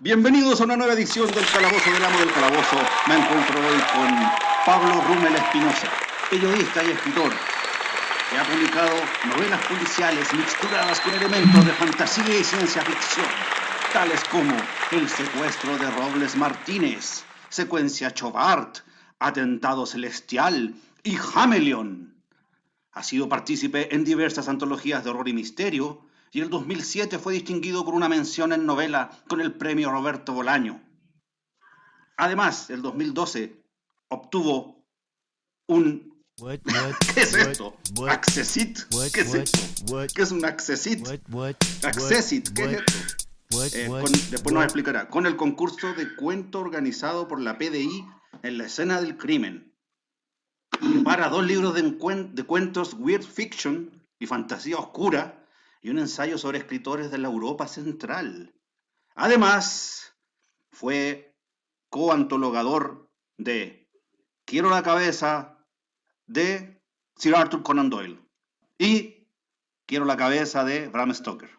Bienvenidos a una nueva edición del Calabozo del Amo del Calabozo. Me encuentro hoy con Pablo Rúmel Espinosa, periodista y escritor, que ha publicado novelas policiales mixturadas con elementos de fantasía y ciencia ficción, tales como El secuestro de Robles Martínez, Secuencia Chobart, Atentado Celestial y Hameleon. Ha sido partícipe en diversas antologías de horror y misterio, y en el 2007 fue distinguido con una mención en novela con el premio Roberto Bolaño. Además, el 2012 obtuvo un... ¿Qué es esto? ¿Accesit? ¿Qué es esto? ¿Qué es un Accesit? ¿Accesit? ¿Qué es esto? Después nos explicará. Con el concurso de cuento organizado por la PDI en la escena del crimen. Para 2 libros de cuentos weird fiction y fantasía oscura y un ensayo sobre escritores de la Europa Central. Además, fue coantologador de Quiero la cabeza de Sir Arthur Conan Doyle y Quiero la cabeza de Bram Stoker.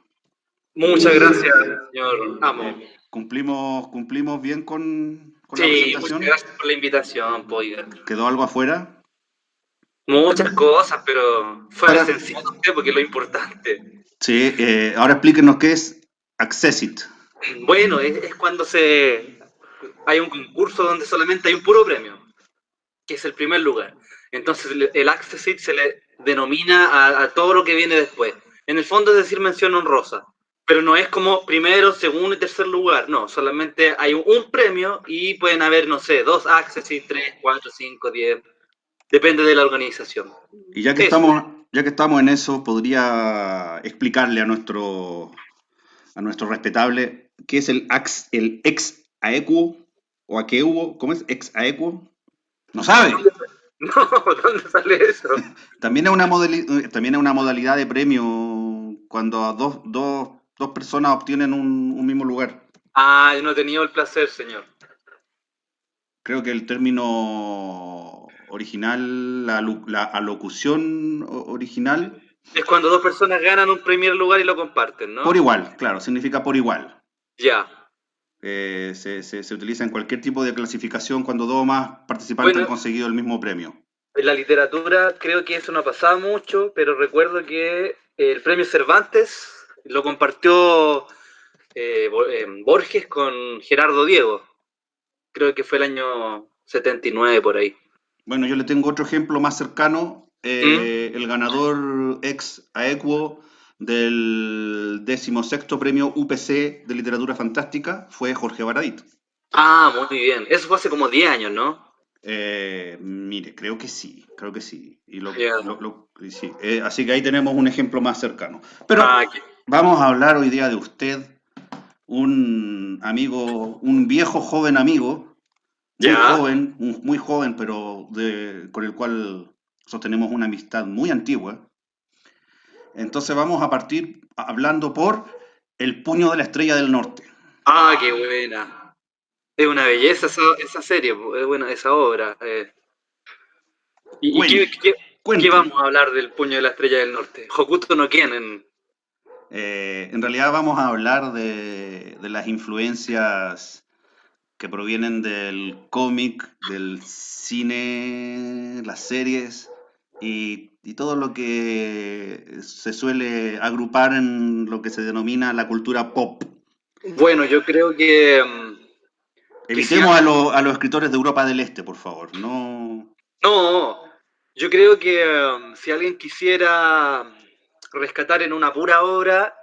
Muchas gracias, señor Amo. ¿Cumplimos bien con la Sí, presentación? muchas gracias por la invitación, Poiga. ¿Quedó algo afuera? Muchas cosas, pero fue esencial usted porque es lo importante. Sí, ahora explíquenos qué es Accessit. Bueno, es cuando hay un concurso donde solamente hay un puro premio, que es el primer lugar. Entonces el Accessit se le denomina a todo lo que viene después. En el fondo es decir mención honrosa, pero no es como primero, segundo y tercer lugar. No, solamente hay un premio y pueden haber, no sé, 2 Accessit, 3, 4, 5, 10. Depende de la organización. Y ya que estamos en eso, podría explicarle a nuestro respetable qué es el ex aequo o aqueuo, ¿cómo es? Ex aequo. ¿No sabe? No, ¿dónde sale eso? También es una modalidad de premio cuando dos personas obtienen un mismo lugar. Ah, yo no he tenido el placer, señor. Creo que el término original, la alocución original, Es cuando 2 personas ganan un primer lugar y lo comparten, por ¿no? igual, claro, significa por igual. Ya. Se utiliza en cualquier tipo de clasificación cuando dos o más participantes han Bueno, conseguido el mismo premio. en la literatura creo que eso no pasaba mucho, pero recuerdo que el premio Cervantes lo compartió Borges con Gerardo Diego. Creo que fue el año 79 por ahí. Bueno, yo le tengo otro ejemplo más cercano. ¿Mm? El ganador ex aequo del 16º premio UPC de literatura fantástica fue Jorge Baradit. Ah, muy bien. Eso fue hace como 10 años, ¿no? Mire, creo que sí. Ya. Y sí. Así que ahí tenemos un ejemplo más cercano. Pero Ah, vamos a hablar hoy día de usted, un amigo, un viejo joven amigo, ya. muy joven, pero con el cual sostenemos una amistad muy antigua. Entonces vamos a partir hablando por El puño de la estrella del norte. Ah, qué buena. Es una belleza esa serie, bueno, esa obra. ¿Y Cuente, qué cuénteme. vamos a hablar del Puño de la Estrella del Norte? Hokuto no Ken. En realidad vamos a hablar de las influencias que provienen del cómic, del cine, las series y todo lo que se suele agrupar en lo que se denomina la cultura pop. Bueno, yo creo que si Evitemos alguien... a los escritores de Europa del Este, por favor. No. No, yo creo que si alguien quisiera rescatar en una pura obra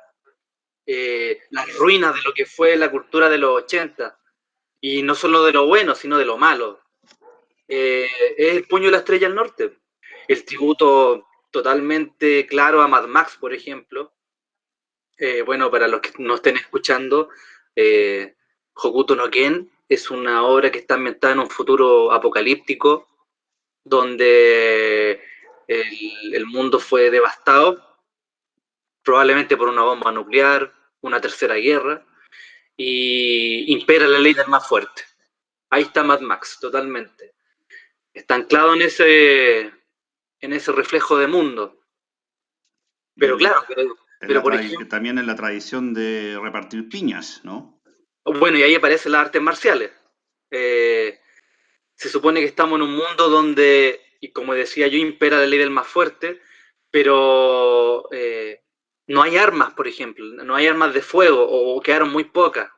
las ruinas de lo que fue la cultura de los 80, y no solo de lo bueno, sino de lo malo, es El Puño de la Estrella del Norte. El tributo totalmente claro a Mad Max, por ejemplo. Bueno, para los que no estén escuchando, Hokuto no Ken es una obra que está ambientada en un futuro apocalíptico donde el mundo fue devastado, probablemente por una bomba nuclear, una tercera guerra, y impera la ley del más fuerte. Ahí está Mad Max, totalmente. Está anclado en ese reflejo de mundo. Pero claro, pero por ejemplo, También en la tradición de repartir piñas, ¿no? Bueno, y ahí aparecen las artes marciales. Eh, Se supone que estamos en un mundo donde, y como decía yo, impera la ley del más fuerte, pero no hay armas, por ejemplo, no hay armas de fuego o quedaron muy pocas.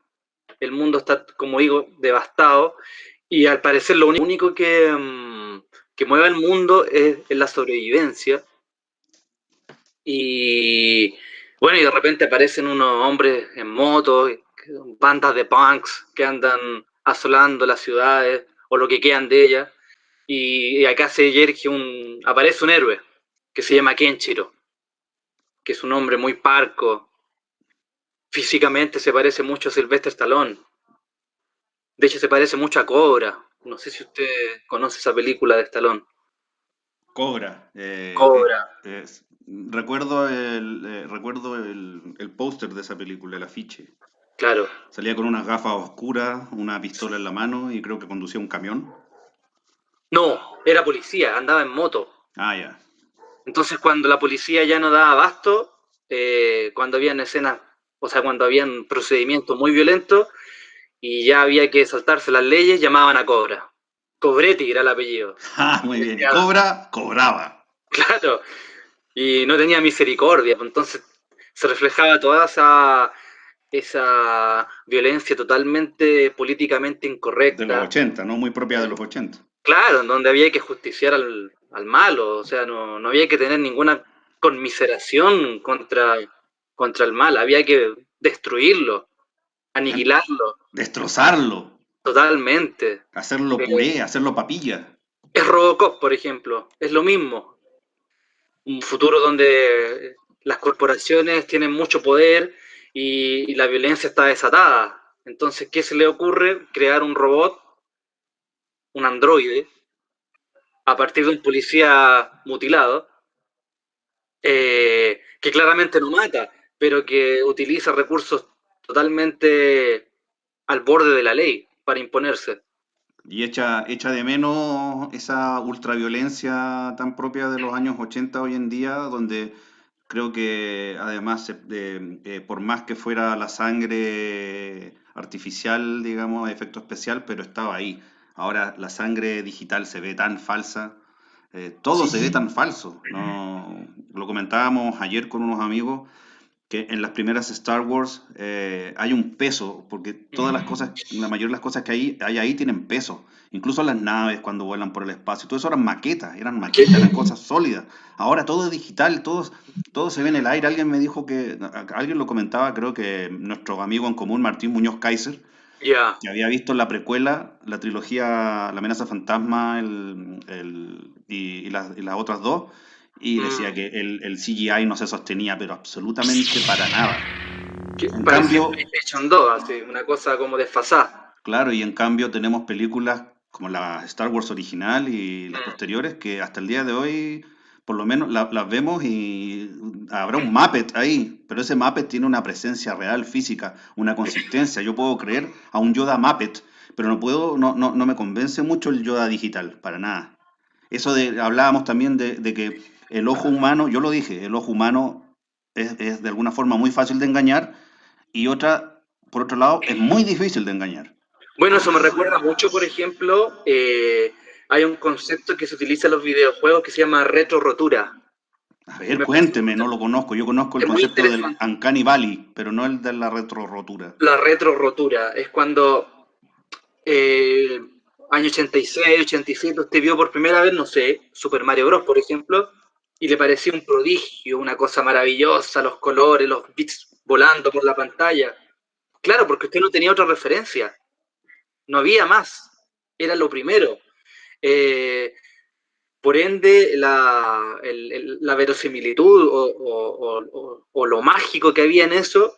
El mundo está, como digo, devastado y al parecer lo único que mueve el mundo es la sobrevivencia. Y bueno, y de repente aparecen unos hombres en moto, bandas de punks que andan asolando las ciudades o lo que quedan de ellas. Y acá se yerge aparece un héroe que se llama Kenshiro, que es un hombre muy parco. Físicamente se parece mucho a Sylvester Stallone. De hecho, se parece mucho a Cobra. No sé si usted conoce esa película de Stallone. Cobra. Cobra, Recuerdo el póster de esa película, el afiche. claro. Salía con unas gafas oscuras, una pistola en la mano y creo que conducía un camión. No, era policía, andaba en moto. Ah, ya. Entonces, cuando la policía ya no daba abasto, cuando habían escenas, o sea, cuando habían procedimientos muy violentos y ya había que saltarse las leyes, llamaban a Cobra. Cobretti era el apellido. Ah, muy bien. Y Cobra, cobraba. Claro, y no tenía misericordia, pues, entonces se reflejaba toda esa violencia totalmente políticamente De los incorrecta, 80, ¿no? Muy propia de los 80. claro, en donde había que justiciar al malo, o sea, no había que tener ninguna conmiseración contra el mal, había que destruirlo, aniquilarlo Destrozarlo. totalmente. Hacerlo Eh, puré, hacerlo papilla. es Robocop, por ejemplo, es lo mismo, un futuro donde las corporaciones tienen mucho poder y la violencia está desatada. Entonces, ¿qué se le ocurre? Crear un robot, un androide, a partir de un policía mutilado, que claramente no mata, pero que utiliza recursos totalmente al borde de la ley para imponerse. Y echa de menos esa ultraviolencia tan propia de los años 80 hoy en día, donde creo que además, por más que fuera la sangre artificial, digamos, efecto especial, pero estaba ahí. Ahora la sangre digital se ve tan falsa, todo se ve Sí. tan falso, ¿no? Lo comentábamos ayer con unos amigos que en las primeras Star Wars hay un peso, porque todas las cosas, la mayoría de las cosas que hay ahí tienen peso. Incluso las naves cuando vuelan por el espacio, todo eso eran maquetas, eran cosas sólidas. Ahora todo es digital, todo se ve en el aire. Alguien me dijo alguien lo comentaba, creo que nuestro amigo en común, Martín Muñoz Kaiser, Ya. que había visto la precuela, la trilogía La amenaza fantasma y las otras dos, y decía Mm. que el CGI no se sostenía, pero absolutamente para nada. Que En parecía cambio, PlayStation 2, así, una cosa como desfasada. claro, y en cambio tenemos películas como la Star Wars original y las Mm. posteriores que hasta el día de hoy, por lo menos las vemos y habrá un Muppet ahí, pero ese Muppet tiene una presencia real, física, una consistencia. Yo puedo creer a un Yoda Muppet, pero no me convence mucho el Yoda digital, para nada. Hablábamos también de que el ojo humano, yo lo dije, el ojo humano es de alguna forma muy fácil de engañar y por otro lado, es muy difícil de engañar. Bueno, eso me recuerda mucho, por ejemplo, hay un concepto que se utiliza en los videojuegos que se llama retrorotura. A Y ver, me parece cuénteme, no lo conozco. Yo conozco el es muy concepto del interesante. Uncanny Valley, pero no el de la retrorotura. La retrorotura es cuando eh, año 86, 87, usted vio por primera vez, no sé, Super Mario Bros., por ejemplo, y le parecía un prodigio, una cosa maravillosa, los colores, los bits volando por la pantalla. Claro, porque usted no tenía otra referencia, no había más, era lo primero. Eh, por ende, la verosimilitud o lo mágico que había en eso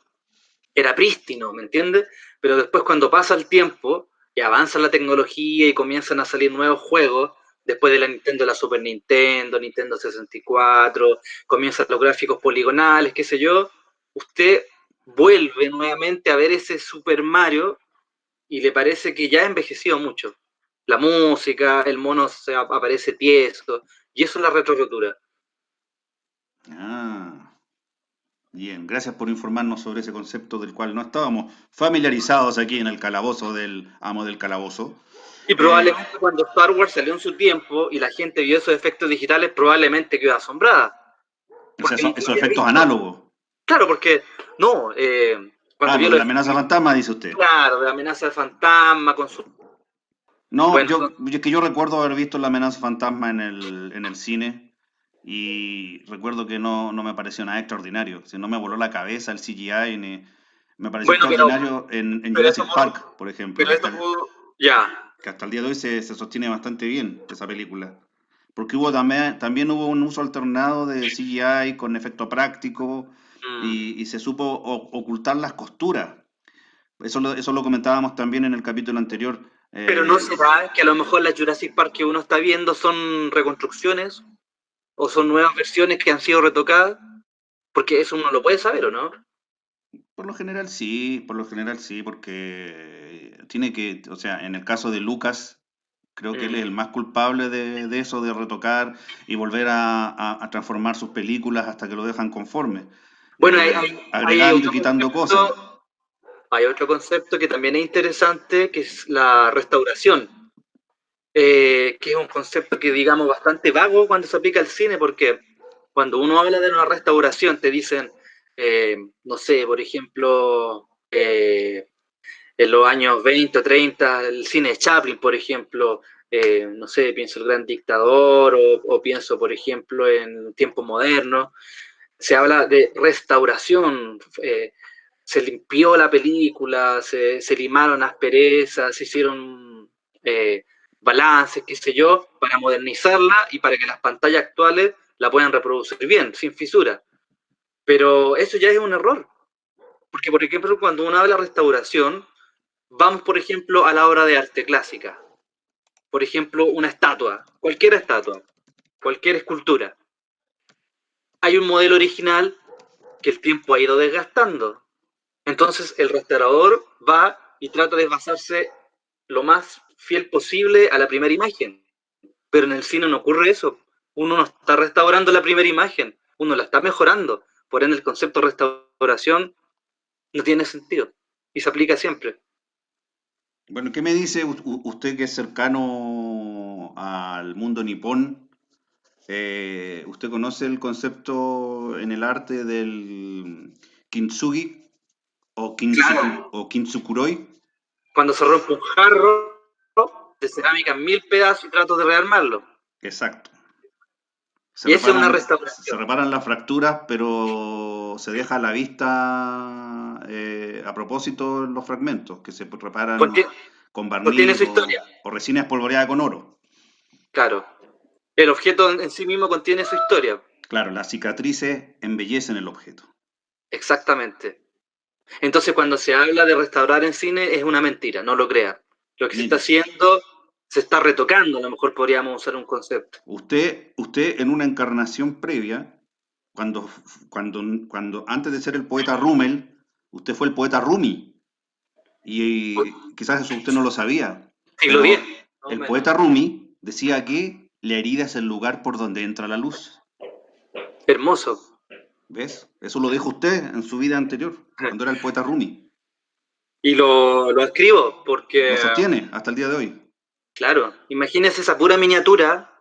era prístino, ¿me entiendes? Pero después cuando pasa el tiempo y avanza la tecnología y comienzan a salir nuevos juegos, después de la Nintendo, la Super Nintendo, Nintendo 64, comienzan los gráficos poligonales, qué sé yo, usted vuelve nuevamente a ver ese Super Mario y le parece que ya ha envejecido mucho. La música, el mono aparece tieso, y eso es la retrorotura. Ah, Bien, gracias por informarnos sobre ese concepto del cual no estábamos familiarizados aquí en el calabozo del amo del calabozo. Y Eh, probablemente cuando Star Wars salió en su tiempo y la gente vio esos efectos digitales, probablemente quedó asombrada. o sea, Porque nunca esos había efectos visto. análogos. Claro, porque no, cuando Ah, vio lo de los la amenaza efectos, fantasma, dice usted. claro, de amenaza de fantasma con su. No, Bueno, son. es que yo recuerdo haber visto la amenaza fantasma en el cine y recuerdo que no me pareció nada extraordinario. Si no me voló la cabeza el CGI, me pareció Bueno, pero, extraordinario en pero eso Jurassic por. Park, por ejemplo, Pero eso por. Ya. que hasta el día de hoy se sostiene bastante bien esa película. Porque también hubo un uso alternado de CGI con efecto práctico Mm. y se supo ocultar las costuras. Eso lo comentábamos también en el capítulo anterior. Pero no será que a lo mejor las Jurassic Park que uno está viendo son reconstrucciones o son nuevas versiones que han sido retocadas, porque eso uno lo puede saber, ¿o no? Por lo general sí, porque tiene que, o sea, en el caso de Lucas, creo que él es Mm. el más culpable de eso, de retocar y volver a transformar sus películas hasta que lo dejan conforme, Bueno, hay agregando y otro quitando cosas. concepto, hay otro concepto que también es interesante, que es la restauración, que es un concepto que digamos bastante vago cuando se aplica al cine, porque cuando uno habla de una restauración te dicen, no sé, por ejemplo, en los años 20 o 30, el cine de Chaplin, por ejemplo, no sé, pienso El Gran Dictador o pienso, por ejemplo, en tiempos modernos, se habla de restauración, se limpió la película, se limaron asperezas, se hicieron eh, balances, qué sé yo, para modernizarla y para que las pantallas actuales la puedan reproducir bien, sin fisura. Pero eso ya es un error, porque por ejemplo cuando uno habla de restauración, vamos por ejemplo a la obra de arte clásica, por ejemplo una estatua, cualquier escultura. Hay un modelo original que el tiempo ha ido desgastando. Entonces el restaurador va y trata de basarse lo más fiel posible a la primera imagen. Pero en el cine no ocurre eso. Uno no está restaurando la primera imagen, uno la está mejorando. Por ende el concepto de restauración no tiene sentido y se aplica siempre. Bueno, ¿qué me dice usted que es cercano al mundo nipón? ¿Usted conoce el concepto en el arte del kintsugi Claro, o kintsukuroi? cuando se rompe un jarro de cerámica en mil pedazos y trato de rearmarlo. Exacto. Y esa es una Se restauración. reparan las fracturas, pero se deja a la vista a propósito los fragmentos, que se reparan Contiene, con contiene barniz su historia, o resina espolvoreada con oro. claro. El objeto en sí mismo contiene su historia. Claro, las cicatrices embellecen el objeto. Exactamente. Entonces, cuando se habla de restaurar en cine, es una mentira, no lo crea. Lo que se está Mire, haciendo, se está retocando, a lo mejor podríamos usar un concepto. usted en una encarnación previa, cuando, cuando antes de ser el poeta Rummel, usted fue el poeta Rumi. Y quizás eso usted no lo sabía, Siglo pero X, más o el menos. poeta Rumi decía que la herida es el lugar por donde entra la luz. Hermoso. ¿Ves? Eso lo dijo usted en su vida anterior, cuando era el poeta Rumi. Y lo escribo Lo porque, sostiene hasta el día de hoy. claro, imagínese esa pura miniatura,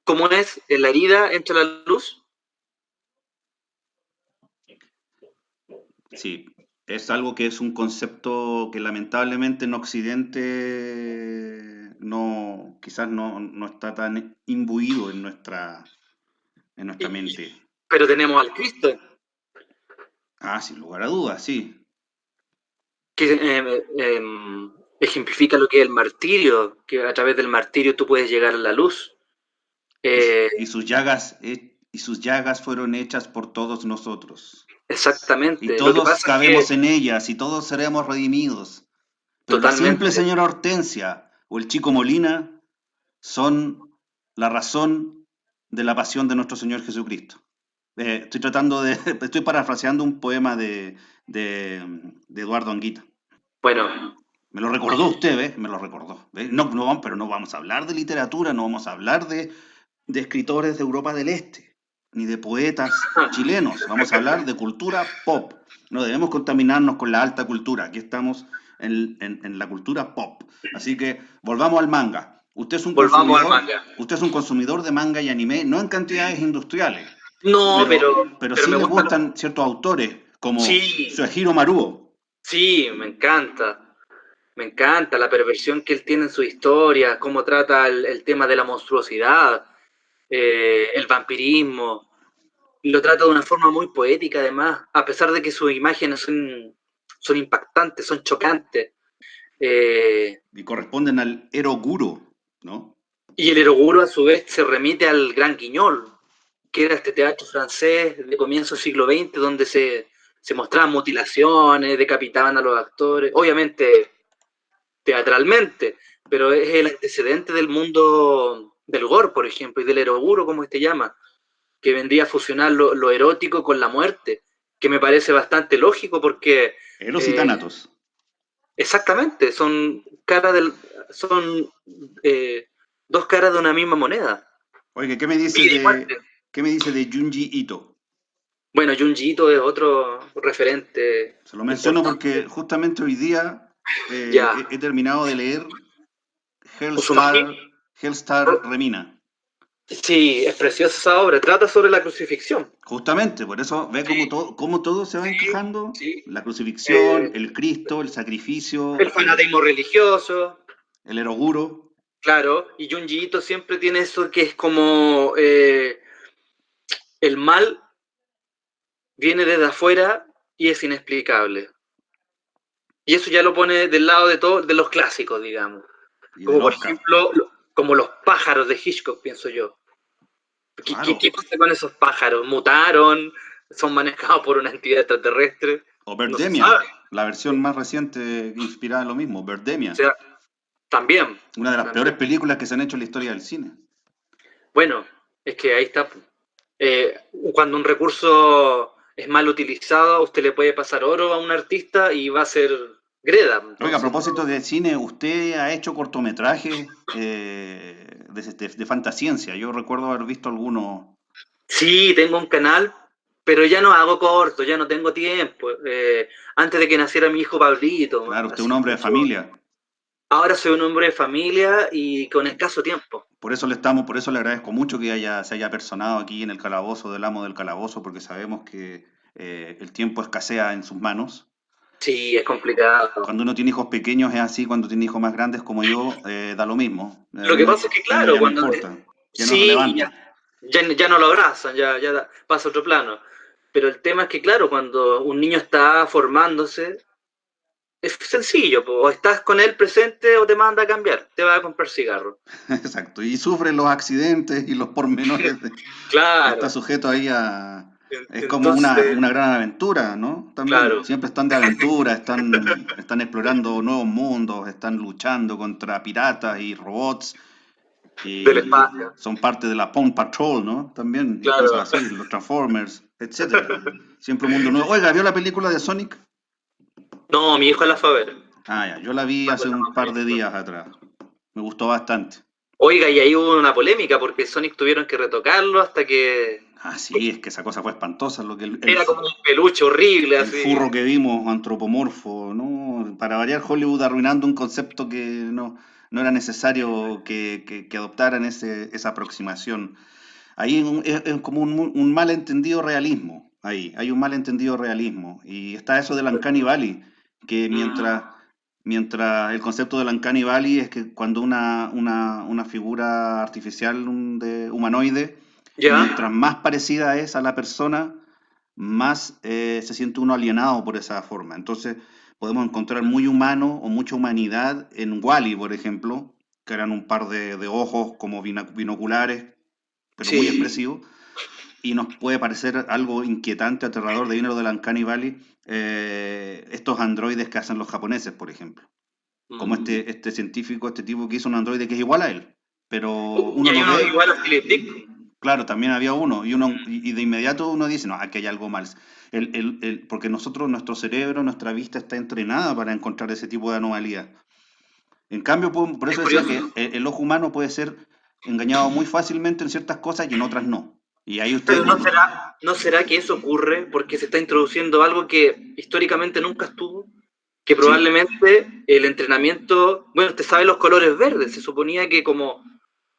cómo es en la herida entra la luz. Sí, es algo que es un concepto que lamentablemente en Occidente quizás no está tan imbuido en nuestra mente. Pero tenemos al Cristo, Ah, sin lugar a dudas, sí. que ejemplifica lo que es el martirio, que a través del martirio tú puedes llegar a la luz. Eh, Y sus llagas fueron hechas por todos nosotros. Y exactamente. Lo que todos pasa es que, cabemos en ellas y todos seremos redimidos. Pero la simple totalmente, señora Hortensia o el chico Molina son la razón de la pasión de nuestro Señor Jesucristo. Estoy parafraseando un poema de Eduardo Anguita. bueno, Me lo recordó usted, ¿ves? Me lo recordó. ¿Ves? Pero no vamos a hablar de literatura, no vamos a hablar de escritores de Europa del Este. ni de poetas chilenos. Vamos a hablar de cultura pop. No debemos contaminarnos con la alta cultura. Aquí estamos en la cultura pop. Así que volvamos al manga. Volvamos al manga. Usted es un consumidor de manga y anime, no en cantidades industriales, No, pero pero sí me le gusta. gustan ciertos autores, como Sí, Suehiro Maruo. sí, me encanta. Me encanta la perversión que él tiene en su historia, cómo trata el tema de la monstruosidad, el vampirismo. Y lo trata de una forma muy poética, además, a pesar de que sus imágenes son impactantes, son chocantes. Eh, Y corresponden al Eroguro, ¿no? y el Eroguro, a su vez, se remite al Gran Guiñol, que era este teatro francés de comienzo del siglo XX, donde se mostraban mutilaciones, decapitaban a los actores, obviamente teatralmente, pero es el antecedente del mundo del gore, por ejemplo, y del eroguro, como se llama, que vendría a fusionar lo erótico con la muerte, que me parece bastante lógico porque Eros y eh, Tánatos. exactamente, son eh, dos caras de una misma moneda. Oye, Vida y muerte. qué me dice de Junji Ito? Bueno, Junji Ito es otro referente Se lo menciono porque importante. justamente hoy día Ya, he terminado de leer Uzumaki. Hellstar Remina. Sí, es preciosa esa obra. Trata sobre la crucifixión. Justamente, por eso ve Sí, cómo todo se va sí, encajando. sí. La crucifixión, Eh, el Cristo, el sacrificio, el fanatismo religioso, el eroguro. claro. Y Junji Ito siempre tiene eso que es como el mal viene desde afuera y es inexplicable. Y eso ya lo pone del lado de todos de los clásicos, digamos. Y de Como por Lovecraft. ejemplo, como los pájaros de Hitchcock, pienso yo. ¿Qué Claro. pasa con esos pájaros? ¿Mutaron? ¿Son manejados por una entidad extraterrestre? O No se Birdemia, sabe. la versión más reciente inspirada en lo mismo, O Birdemia. sea, también, Una de las peores también. películas que se han hecho en la historia del cine. Bueno, es que ahí está. Eh, Cuando un recurso es mal utilizado, usted le puede pasar oro a un artista y va a ser greda. Oiga, a Entonces, propósito de cine, ¿usted ha hecho cortometrajes de fantasciencia? Yo recuerdo haber visto algunos. sí, tengo un canal, pero ya no hago corto, ya no tengo tiempo. Antes de que naciera mi hijo Pablito, Claro, usted es un hacía hombre de mucho. familia. Ahora soy un hombre de familia y con escaso tiempo. Por eso le agradezco mucho que se haya personado aquí en el calabozo del amo del calabozo, porque sabemos que el tiempo escasea en sus manos. Sí, es complicado. Cuando uno tiene hijos pequeños es así, cuando tiene hijos más grandes como yo, da lo mismo. Lo que pasa es que, A uno claro, ya no cuando importa, ya no es sí, relevante. ya no lo abrazan, pasa a otro plano. Pero el tema es que, claro, cuando un niño está formándose, es sencillo, o estás con él presente o te manda a cambiar, te va a comprar cigarro. Exacto, y sufren los accidentes y los pormenores. Está Claro, sujeto ahí a... Es como entonces, una gran aventura, ¿no? También, claro, siempre están de aventura, están explorando nuevos mundos, están luchando contra piratas y robots, del y espacio, son parte de la Paw Patrol, ¿no? También, y cosas claro. así, los Transformers, etcétera. Siempre un mundo nuevo. Oiga, ¿vio la película de Sonic? No, mi hijo la fue a ver. Ah, ya, yo la vi Cuando hace era un más par de bonito. días atrás. Me gustó bastante. Oiga, y ahí hubo una polémica porque Sonic tuvieron que retocarlo hasta que Ah, sí, es que esa cosa fue espantosa, lo que era como un peluche horrible, el así. furro que vimos, antropomorfo, ¿no? Para variar, Hollywood arruinando un concepto que no era necesario que adoptaran esa aproximación. Ahí es como un malentendido realismo, ahí, hay un malentendido realismo. Y está eso del Uncanny Valley, que Mm, mientras el concepto del Uncanny Valley es que cuando una figura artificial de humanoide, ¿ya? mientras más parecida es a la persona, más se siente uno alienado por esa forma. Entonces, podemos encontrar muy humano o mucha humanidad en Wally, por ejemplo, que eran un par de ojos como binoculares, pero muy Sí. expresivos, y nos puede parecer algo inquietante, aterrador, de dinero del Uncanny Valley, estos androides que hacen los japoneses, por ejemplo. Como Mm. este científico, este tipo que hizo un androide que es igual a él, pero Y uno hay lo uno ve. igual a Philip Dick. Claro, también había uno, y de inmediato uno dice, no, aquí hay algo mal. Porque nuestro cerebro, nuestra vista está entrenada para encontrar ese tipo de anomalías. En cambio, por Es eso decía curioso. que el ojo humano puede ser engañado muy fácilmente en ciertas cosas y en otras no. Y ahí usted... Pero ¿no será que eso ocurre porque se está introduciendo algo que históricamente nunca estuvo? Que Sí, probablemente el entrenamiento, bueno, usted sabe los colores verdes, se suponía que como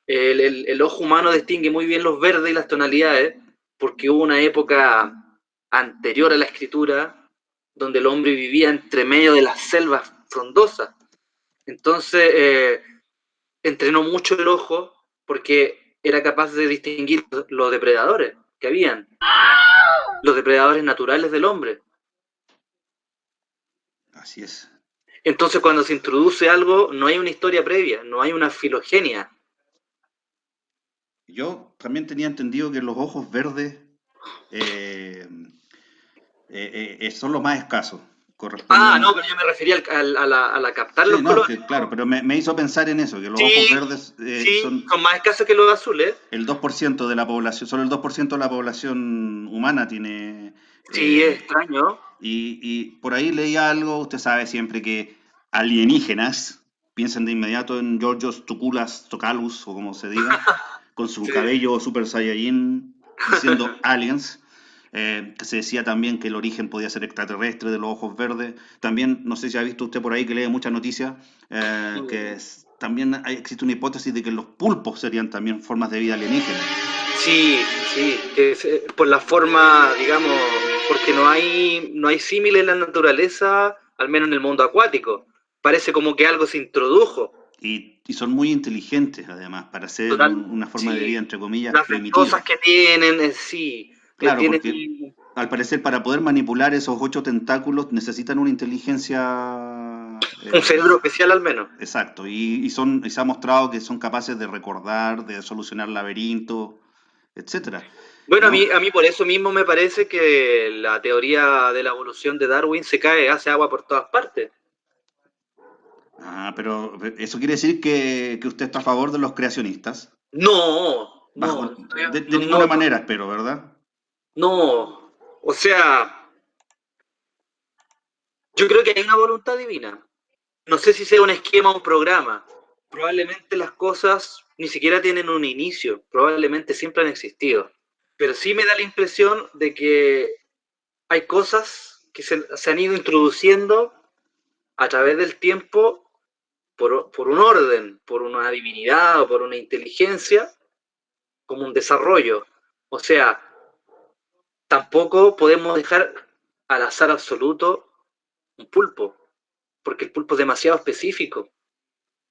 el ojo humano distingue muy bien los verdes y las tonalidades, porque hubo una época anterior a la escritura donde el hombre vivía entre medio de las selvas frondosas. Entonces, entrenó mucho el ojo porque era capaz de distinguir los depredadores que habían, los depredadores naturales del hombre. así es. Entonces, cuando se introduce algo, no hay una historia previa, no hay una filogenia. Yo también tenía entendido que los ojos verdes eh, son los más escasos. Ah, no, Corresponden... pero yo me refería a la captar Sí, los no, es colores. que claro, pero me hizo pensar en eso, que los ojos Sí, verdes sí, son son más escasos que los azules. el 2% de la población, solo el 2% de la población humana tiene... Sí, es eh, extraño. y por ahí leí algo, usted sabe siempre que alienígenas, piensen de inmediato en Georgios Tuculas Tocalus, o como se diga, con su Sí. cabello super saiyajin, diciendo aliens, que se decía también que el origen podía ser extraterrestre de los ojos verdes. También, no sé si ha visto usted por ahí que lee muchas noticias, también existe una hipótesis de que los pulpos serían también formas de vida alienígena. Sí, sí, que por la forma, digamos, porque no hay símil en la naturaleza, al menos en el mundo acuático. Parece como que algo se introdujo. Y son muy inteligentes, además, para ser Total, una forma de sí. vida, entre comillas, Las ventosas primitiva. que tienen, sí, Claro, tienen porque al parecer para poder manipular esos 8 tentáculos necesitan una inteligencia un cerebro especial al menos. exacto. Y se ha mostrado que son capaces de recordar, de solucionar laberintos, etcétera. Bueno, a ¿No? mí, a mí por eso mismo me parece que la teoría de la evolución de Darwin se cae, hace agua por todas partes. Ah, pero eso quiere decir que usted está a favor de los creacionistas. No, Bajo, no, de no, ninguna no, manera, espero, ¿verdad? no. O sea, yo creo que hay una voluntad divina. No sé si sea un esquema o un programa. Probablemente las cosas ni siquiera tienen un inicio, probablemente siempre han existido. Pero sí me da la impresión de que hay cosas que se han ido introduciendo a través del tiempo por un orden, por una divinidad o por una inteligencia, como un desarrollo. O sea, tampoco podemos dejar al azar absoluto un pulpo, porque el pulpo es demasiado específico.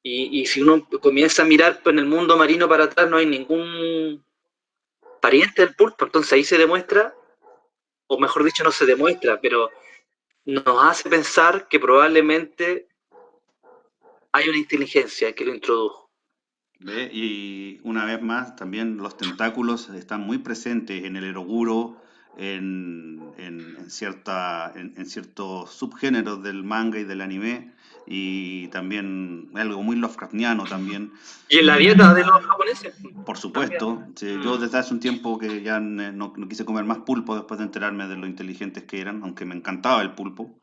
Y si uno comienza a mirar en el mundo marino para atrás, no hay ningún pariente del pulpo. Entonces ahí se demuestra, o mejor dicho, no se demuestra, pero nos hace pensar que probablemente hay una inteligencia que lo introdujo. ¿Ve? Y una vez más, también los tentáculos están muy presentes en el eroguro, en ciertos subgéneros del manga y del anime, y también algo muy Lovecraftiano también. Y en la dieta de los japoneses Por también. supuesto, sí, yo desde hace un tiempo que ya no quise comer más pulpo después de enterarme de lo inteligentes que eran, aunque me encantaba el pulpo.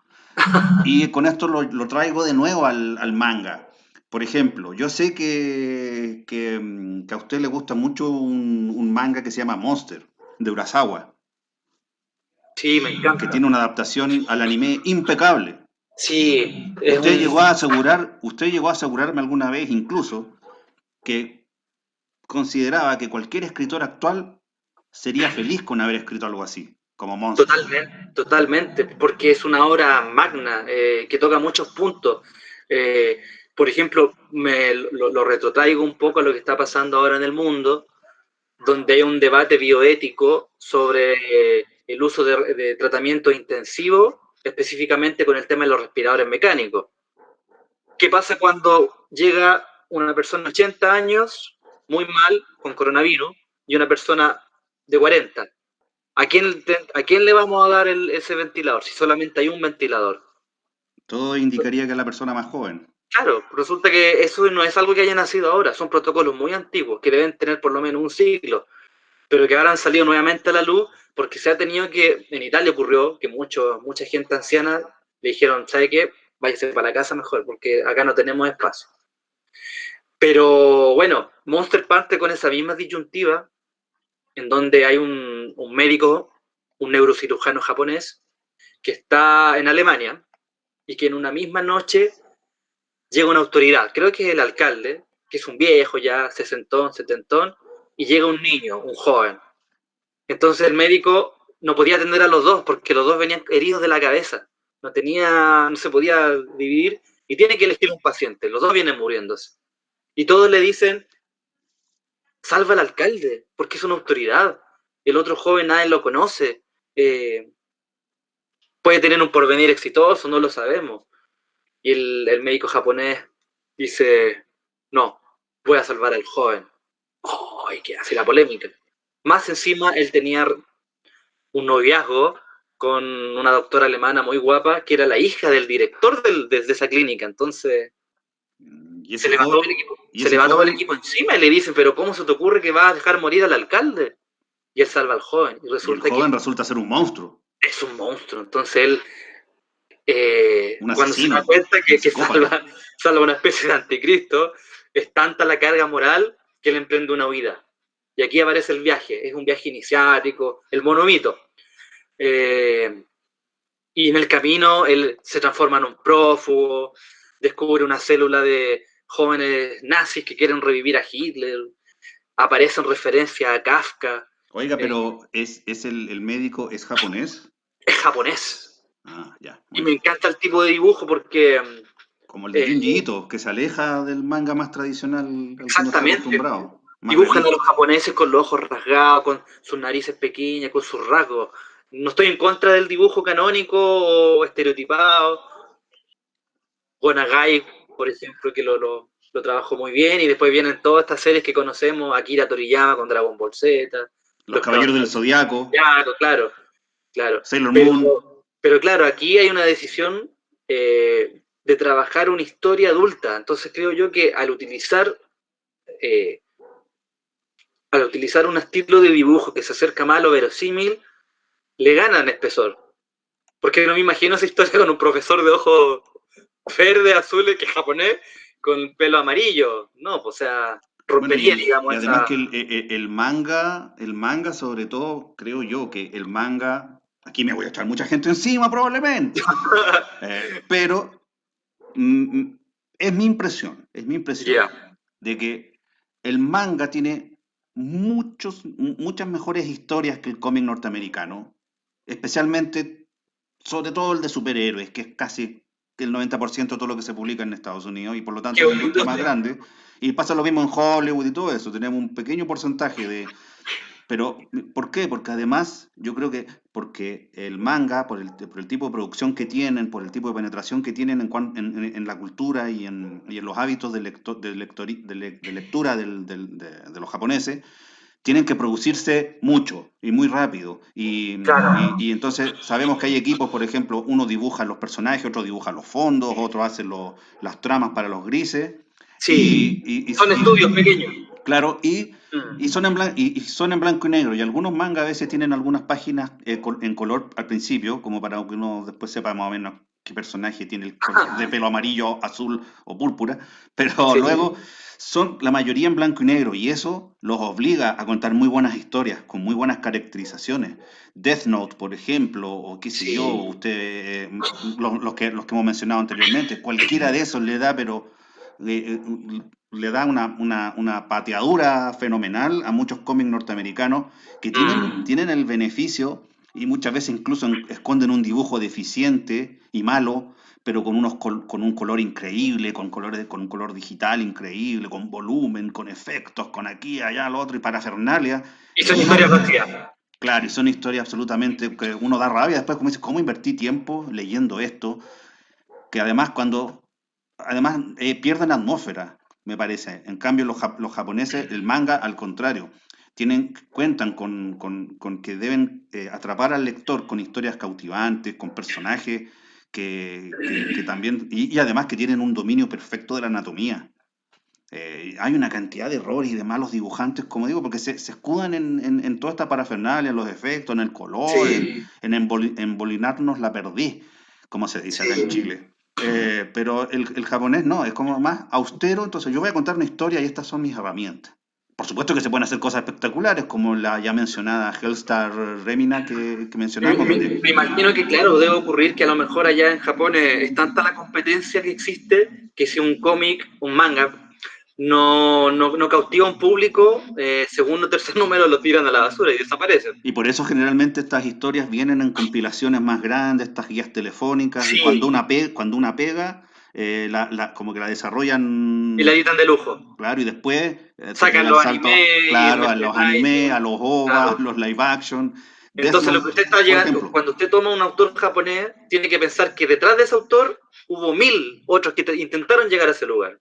Y con esto lo traigo de nuevo al manga. Por ejemplo, yo sé que a usted le gusta mucho un manga que se llama Monster, de Urasawa, Sí, me que encanta. tiene una adaptación al anime impecable. Sí, es un... Usted llegó a asegurarme alguna vez incluso que consideraba que cualquier escritor actual sería feliz con haber escrito algo así, como Monster. Totalmente, totalmente, porque es una obra magna que toca muchos puntos. Eh, por ejemplo, lo retrotraigo un poco a lo que está pasando ahora en el mundo, donde hay un debate bioético sobre el uso de tratamiento intensivo, específicamente con el tema de los respiradores mecánicos. ¿Qué pasa cuando llega una persona de 80 años, muy mal, con coronavirus, y una persona de 40? ¿A quién le vamos a dar ese ventilador si solamente hay un ventilador? Todo indicaría que es la persona más joven. Claro, resulta que eso no es algo que haya nacido ahora, son protocolos muy antiguos que deben tener por lo menos un siglo, pero que ahora han salido nuevamente a la luz porque se ha tenido que, en Italia ocurrió que mucha gente anciana le dijeron, ¿sabe qué? Váyase para la casa mejor porque acá no tenemos espacio. Pero bueno, Monster parte con esa misma disyuntiva en donde hay un médico, un neurocirujano japonés, que está en Alemania y que en una misma noche llega una autoridad, creo que es el alcalde, que es un viejo ya, sesentón, setentón, y llega un niño, un joven. Entonces el médico no podía atender a los dos porque los dos venían heridos de la cabeza. No se podía dividir y tiene que elegir un paciente. Los dos vienen muriéndose. Y todos le dicen, salva al alcalde, porque es una autoridad. El otro joven nadie lo conoce. Eh, Puede tener un porvenir exitoso, no lo sabemos. Y el médico japonés dice, no, voy a salvar al joven. Oh, y que hace la polémica. Más encima, él tenía un noviazgo con una doctora alemana muy guapa, que era la hija del director de esa clínica. Entonces, Y ese joven, y se le ese va todo el joven, equipo encima y le dicen, pero ¿cómo se te ocurre que vas a dejar morir al alcalde? Y él salva al joven. Y y el resulta que joven resulta ser un monstruo, es un monstruo. Entonces él, un cuando se da asesino, cuenta un que psicópata. salva una especie de anticristo, es tanta la carga moral que él emprende una huida. Y aquí aparece el viaje. Es un viaje iniciático, el monomito. Eh, Y en el camino él se transforma en un prófugo, descubre una célula de jóvenes nazis que quieren revivir a Hitler, aparecen referencias a Kafka, Oiga, eh, pero es el médico, ¿es japonés? es japonés. Ah, ya, Y bueno. me encanta el tipo de dibujo porque Como el de eh, Junji Ito, que se aleja del manga más tradicional al que uno está exactamente acostumbrado, más dibujan a los realista. japoneses con los ojos rasgados, con sus narices pequeñas, con sus rasgos. No estoy en contra del dibujo canónico o estereotipado, Gonagai, por ejemplo, que lo trabajó muy bien, y después vienen todas estas series que conocemos, Akira Toriyama con Dragon Ball Z, Los Los Caballeros del Caballeros del Zodiaco, Zodiaco, claro, claro. Sailor Pero, Moon. pero claro, aquí hay una decisión de trabajar una historia adulta, entonces creo yo que eh, al utilizar un estilo de dibujo que se acerca más a lo verosímil, le ganan espesor. Porque no me imagino esa historia con un profesor de ojos verde, azules, que es japonés, con el pelo amarillo. No, pues, o sea, Bueno, rompería, y digamos, además esa. que el manga sobre todo, creo yo que el manga, aquí me voy a echar mucha gente encima probablemente, pero mm, mm, es mi Ya, impresión de que el manga tiene muchas mejores historias que el cómic norteamericano, especialmente, sobre todo el de superhéroes, que es casi el 90% de todo lo que se publica en Estados Unidos y por lo tanto qué es la bonita industria más industria. grande. Y pasa lo mismo en Hollywood y todo eso, tenemos un pequeño porcentaje de, pero, ¿por qué? Porque además, yo creo que porque el manga, por el tipo de producción que tienen, por el tipo de penetración que tienen en la cultura y en los hábitos de lectura de los japoneses, tienen que producirse mucho y muy rápido. Claro. Y entonces sabemos que hay equipos, por ejemplo, uno dibuja los personajes, otro dibuja los fondos, otro hace las tramas para los grises. Sí, son estudios pequeños. Claro, Mm. y son en blanco y negro. Y algunos mangas a veces tienen algunas páginas en color al principio, como para que uno después sepa más o menos qué personaje tiene de pelo amarillo, azul o púrpura. Pero Sí, luego son la mayoría en blanco y negro. Y eso los obliga a contar muy buenas historias, con muy buenas caracterizaciones. Death Note, por ejemplo, o qué sé yo, sí. usted, los que hemos mencionado anteriormente, cualquiera de esos le da, pero le, le da una pateadura fenomenal a muchos cómics norteamericanos que Mm. tienen el beneficio y muchas veces incluso esconden un dibujo deficiente y malo, pero con un color increíble, con un color digital increíble, con volumen, con efectos, con aquí, allá, lo otro y parafernalia. Y Y son uno, historias vacías. claro, y son historias absolutamente que uno da rabia después, como dice, ¿cómo invertí tiempo leyendo esto? Que además pierden atmósfera, me parece. En cambio, los japoneses, el manga, al contrario, cuentan con que deben atrapar al lector con historias cautivantes, con personajes que también, y además que tienen un dominio perfecto de la anatomía. Hay una cantidad de errores y de malos dibujantes, como digo, porque se escudan en toda esta parafernalia, en los efectos, en el color, Sí, embolinarnos la perdiz, como se dice acá en sí. Chile. Pero el japonés no, es como más austero, entonces yo voy a contar una historia y estas son mis herramientas. por supuesto que se pueden hacer cosas espectaculares, como la ya mencionada Hellstar Remina que mencionamos, donde Me imagino que, claro, debe ocurrir que a lo mejor allá en Japón es tanta la competencia que existe que si un cómic, un manga, no cautiva a un público, segundo o tercer número lo tiran a la basura y desaparecen. y por eso generalmente estas historias vienen en compilaciones más grandes, estas guías telefónicas, y Sí, cuando una pega, como que la y la desarrollan, editan de lujo. claro, y después se pega Sacan el los salto, animes y el claro, a los anime, a merchandising, los OVA, claro. los live action. Death Entonces, lo que Note, usted está por llegando, ejemplo. cuando usted toma un autor japonés, tiene que pensar que detrás de ese autor hubo 1000 otros que intentaron llegar a ese lugar.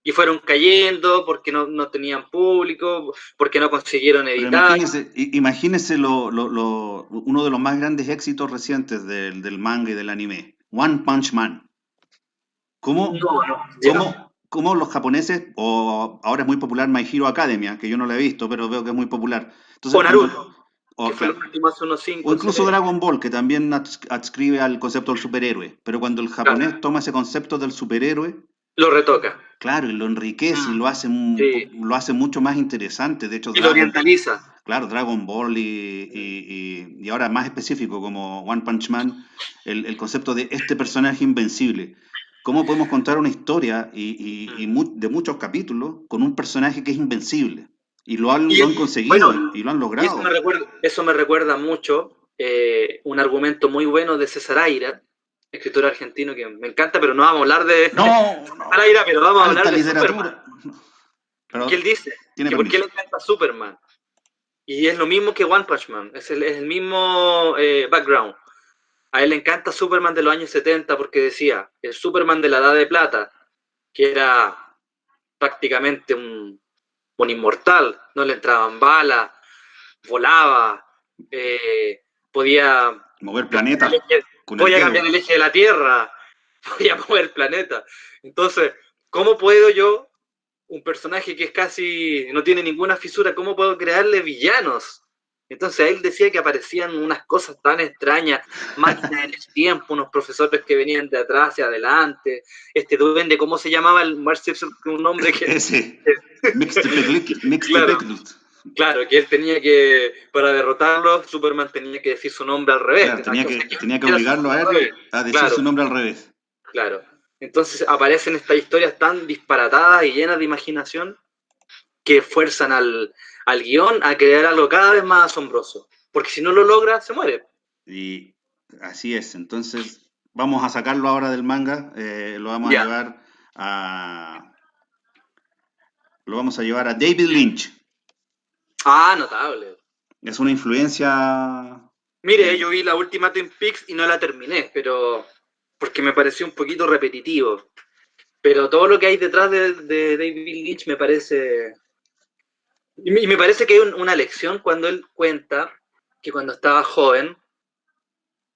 Y fueron cayendo porque no tenían público, porque no consiguieron Pero editar. imagínese uno de los más grandes éxitos recientes del manga y del anime, One Punch Man. ¿Cómo, No, ya. cómo los japoneses, o ahora es muy popular My Hero Academia, que yo no la he visto, pero veo que es muy popular. O Entonces, Naruto, que fue el claro, último hace unos o 5 o incluso 6 años. Dragon Ball, que también adscribe al concepto del superhéroe. Pero cuando el Claro, japonés toma ese concepto del superhéroe, lo retoca. claro, y lo enriquece y Mm, sí. lo hace mucho más interesante. De hecho, Y lo orientaliza. claro, Dragon Ball y ahora más específico como One Punch Man, el concepto de este personaje invencible. ¿Cómo podemos contar una historia de muchos capítulos con un personaje que es invencible? Y Y lo han conseguido bueno, y lo han y logrado. eso me recuerda mucho un argumento muy bueno de César Aira, escritor argentino que me encanta, pero no vamos a hablar de No, César no, Aira, pero vamos a hablar alta de Superman. literatura. Que Pero él dice tiene que por qué permiso. le encanta Superman. Y es lo mismo que One Punch Man, es el mismo background. A él le encanta Superman de los años 70 porque decía, el Superman de la Edad de Plata, que era prácticamente un inmortal, no le entraban balas, volaba, podía Mover cambiar el planetas eje, con el podía dedo. cambiar el eje de la Tierra, podía mover el planeta. Entonces, ¿cómo puedo yo, un personaje que es casi, no tiene ninguna fisura, cómo puedo crearle villanos? Entonces él decía que aparecían unas cosas tan extrañas, máquinas del tiempo, unos profesores que venían de atrás hacia adelante, este duende, ¿cómo se llamaba el Mark Simpson? Un nombre que... Ese. Mixed Claro, Pickled. claro, que él tenía que, para derrotarlo, Superman tenía que decir su nombre al revés. Claro, O sea, que tenía que era su obligarlo nombre a al él revés. a decir Claro, su nombre al revés. claro. Entonces aparecen estas historias tan disparatadas y llenas de imaginación que fuerzan al guión a crear algo cada vez más asombroso. Porque si no lo logra, se muere. Y así es. Entonces, vamos a sacarlo ahora del manga. Ya. A. Lo vamos a llevar a David Lynch. Ah, notable. Es una influencia. Mire, yo vi la última Twin Peaks y no la terminé, pero porque me pareció un poquito repetitivo. Pero todo lo que hay detrás de David Lynch me parece... Y me parece que hay una lección cuando él cuenta que cuando estaba joven,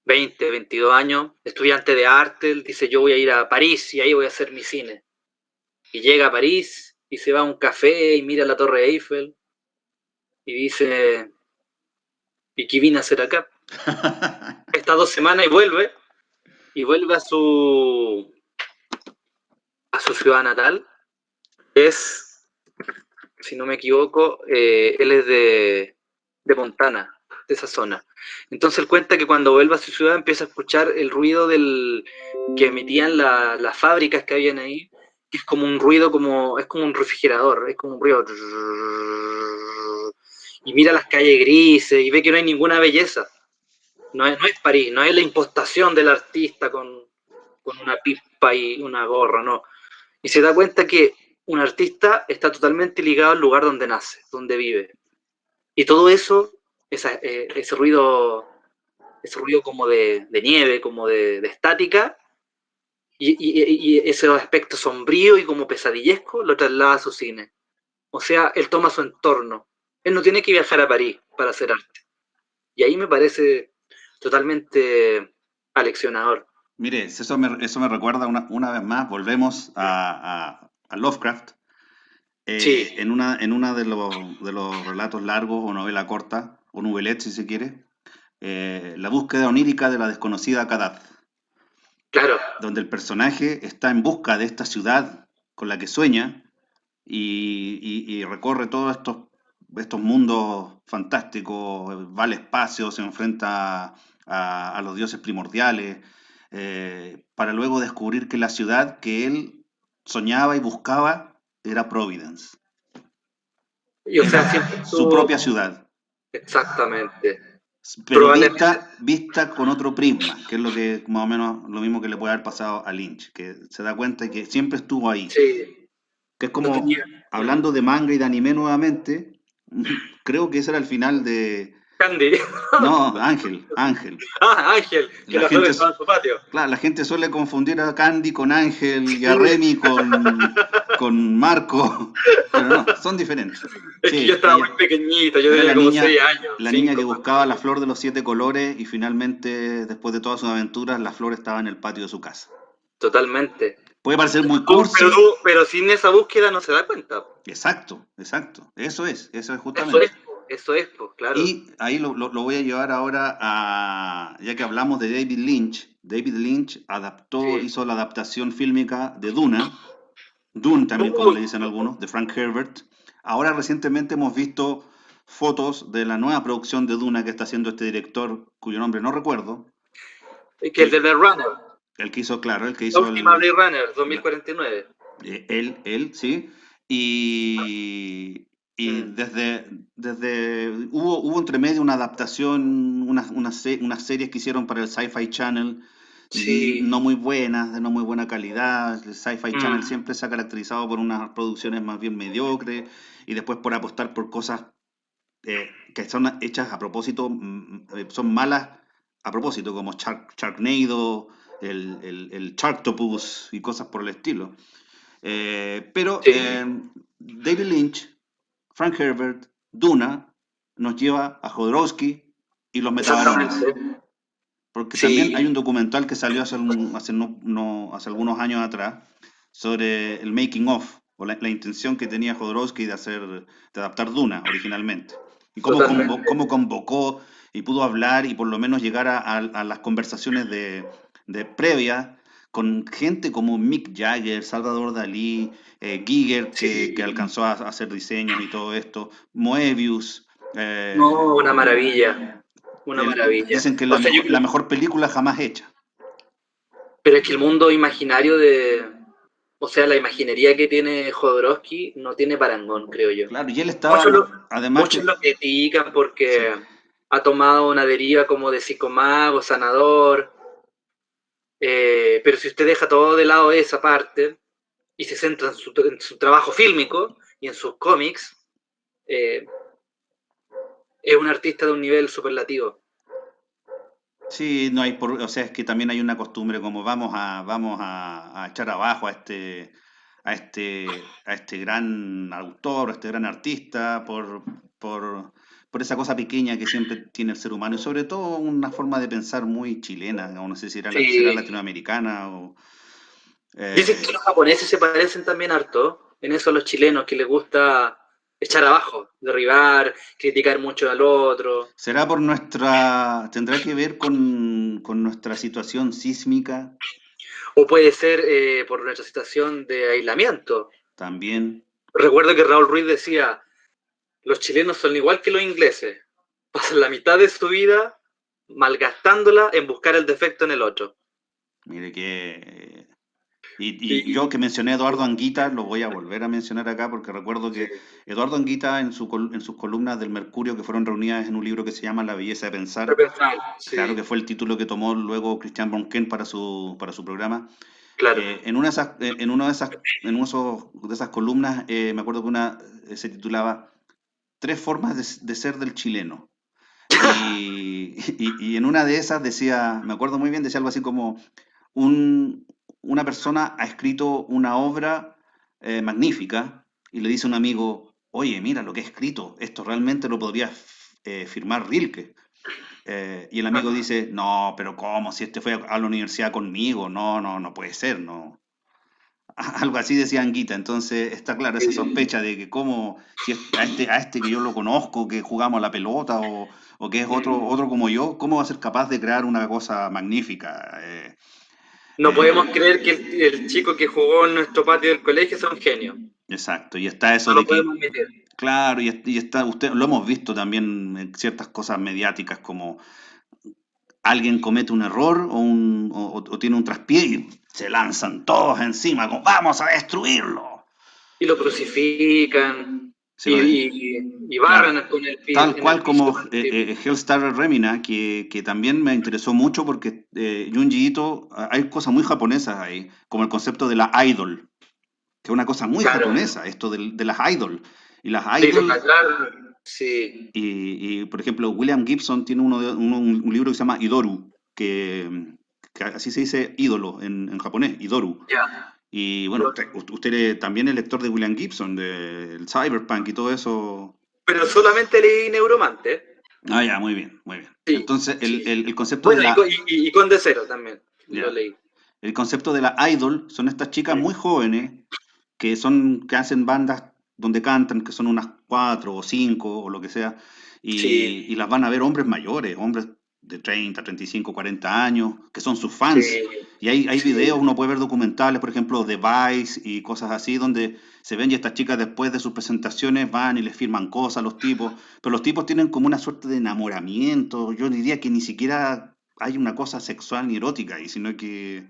20, 22 años, estudiante de arte, él dice, yo voy a ir a París y ahí voy a hacer mi cine. Y llega a París y se va a un café y mira la Torre Eiffel y dice, ¿y qué vine a hacer acá? Está 2 semanas y vuelve a su ciudad natal. Es, si no me equivoco, él es de Montana, de esa zona. Entonces él cuenta que cuando vuelve a su ciudad empieza a escuchar el ruido que emitían las fábricas que habían ahí, que es como un ruido, es como un refrigerador, es como un ruido. Y mira las calles grises y ve que no hay ninguna belleza. No es París, no es la impostación del artista con una pipa y una gorra, no. Y se da cuenta que un artista está totalmente ligado al lugar donde nace, donde vive. Y todo eso, ese ruido como de nieve, como de estática, y ese aspecto sombrío y como pesadillesco lo traslada a su cine. O sea, él toma su entorno. Él no tiene que viajar a París para hacer arte. Y ahí me parece totalmente aleccionador. Mire, eso me recuerda una vez más, volvemos a Lovecraft. Sí, En una de los relatos largos o novela corta, o novelette si se quiere, la búsqueda onírica de la desconocida Kadath, claro. donde el personaje está en busca de esta ciudad con la que sueña y recorre todos estos mundos fantásticos, va al espacio, se enfrenta a los dioses primordiales, para luego descubrir que la ciudad que él soñaba y buscaba era Providence, Y o sea, siempre su estuvo propia ciudad, exactamente. pero Probablemente, vista con otro prisma, que es lo que más o menos lo mismo que le puede haber pasado a Lynch, que se da cuenta de que siempre estuvo ahí, sí, que es no tenía. como, hablando de manga y de anime nuevamente, creo que ese era el final de... Candy. No, Ángel. Ah, Ángel, que La la flor gente, estaba en su patio. claro, la gente suele confundir a Candy con Ángel y a Remy con Marco, pero no, son diferentes. Es que yo Sí, estaba muy ella pequeñita, yo era tenía como 6 años, la niña que 5 buscaba la flor de los 7 colores y finalmente, después de todas sus aventuras, la flor estaba en el patio de su casa. totalmente. Puede parecer muy cursi. Pero sin esa búsqueda no se da cuenta. Exacto, exacto. Eso es Eso es, justamente. eso es, pues, claro. Y ahí lo voy a llevar ahora a, ya que hablamos de David Lynch. David Lynch Sí. hizo la adaptación fílmica de Duna, Dune también como Uy, le dicen algunos, de Frank Herbert. Ahora recientemente hemos visto fotos de la nueva producción de Duna que está haciendo este director, cuyo nombre no recuerdo, es que el de y Blade Runner, el que hizo, claro, el que la hizo última el, Blade Runner, la- 2049. sí, y, y Mm, hubo entre medio una adaptación, unas series que hicieron para el Sci-Fi Channel, sí. no muy buenas, de no muy buena calidad. El Sci-Fi Channel Mm, siempre se ha caracterizado por unas producciones más bien mediocres y después por apostar por cosas que son hechas a propósito, son malas a propósito, como Sharknado, el Sharktopus y cosas por el estilo. Pero sí, David Lynch, Frank Herbert, Duna, nos lleva a Jodorowsky y los metabarones. exactamente. Porque también hay un Sí, documental que salió hace algunos años atrás sobre el making of, o la intención que tenía Jodorowsky de adaptar Duna originalmente. Y totalmente. cómo convocó y pudo hablar y por lo menos llegar a las conversaciones de previa con gente como Mick Jagger, Salvador Dalí, Giger, que Sí. alcanzó a hacer diseños y todo esto, Moebius. eh, No, una maravilla. Una maravilla. Dicen que es O sea, yo la creo, mejor película jamás hecha. pero es que el mundo imaginario o sea, la imaginería que tiene Jodorowsky no tiene parangón, creo yo. Claro, y él Muchos lo, además muchos que, lo critican porque sí, ha tomado una deriva como de psicomago, sanador, pero si usted deja todo de lado esa parte y se centra en su trabajo fílmico y en sus cómics, eh, es un artista de un nivel superlativo. sí, no hay o sea, es que también hay una costumbre como a echar abajo a este gran autor, a este gran artista, por esa cosa pequeña que siempre tiene el ser humano, y sobre todo una forma de pensar muy chilena, no sé si será Sí. latinoamericana o... Dicen que eh, los japoneses se parecen también harto, en eso a los chilenos, que les gusta echar abajo, derribar, criticar mucho al otro, ¿Será tendrá que ver con nuestra situación sísmica o puede ser por nuestra situación de aislamiento. también? Recuerdo que Raúl Ruiz decía, los chilenos son igual que los ingleses, pasan la mitad de su vida malgastándola en buscar el defecto en el otro. Mire que... y yo Y, que mencioné a Eduardo Anguita, lo voy a volver a mencionar acá porque recuerdo que Eduardo Anguita en sus columnas del Mercurio que fueron reunidas en un libro que se llama La belleza de pensar, repensar, claro sí, que fue el título que tomó luego Christian Bronquen para su programa. claro. En una de esas, en de esas columnas, me acuerdo que una se titulaba Tres formas de ser del chileno. Y en una de esas decía, me acuerdo muy bien, decía algo así como, una persona ha escrito una obra magnífica y le dice a un amigo, oye, mira lo que he escrito, esto realmente lo podría firmar Rilke. Y el amigo dice, no, pero ¿cómo? Si este fue a la universidad conmigo, no puede ser, no. Algo así decía Anguita, entonces está claro esa sospecha de que como si a este que yo lo conozco, que jugamos a la pelota o que es otro como yo, ¿cómo va a ser capaz de crear una cosa magnífica? No podemos creer que el chico que jugó en nuestro patio del colegio sea un genio. Exacto, y está eso No lo de podemos que, admitir. claro, y está, usted lo hemos visto también en ciertas cosas mediáticas como alguien comete un error o tiene un traspié y se lanzan todos encima, como vamos a destruirlo. Y lo crucifican Se lo de- y claro, barran con tal en el cual piso como con el tipo. Hellstar Remina, que también me interesó mucho porque Junji Ito, hay cosas muy japonesas ahí, como el concepto de la idol, que es una cosa muy Claro, japonesa, esto de las idol. Y las de idol, idolatrar, sí, por ejemplo, William Gibson tiene un libro que se llama Idoru, que así se dice ídolo en japonés, Idoru. ya. Y bueno, usted también es lector de William Gibson, del Cyberpunk y todo eso. Pero solamente leí Neuromante. Ah, ya, muy bien, muy bien. Sí, Entonces, sí. el concepto de Bueno, la, y Conde Cero también lo ya, leí. el concepto de la idol son estas chicas Mm. muy jóvenes que hacen bandas donde cantan, que son unas cuatro o cinco o lo que sea, Sí, y las van a ver hombres mayores, hombres de 30, 35, 40 años, que son sus fans. sí, Y hay videos, sí. uno puede ver documentales, por ejemplo, de Vice y cosas así, donde se ven y estas chicas después de sus presentaciones van y les firman cosas a los tipos, pero los tipos tienen como una suerte de enamoramiento. Yo diría que ni siquiera hay una cosa sexual ni erótica ahí, sino que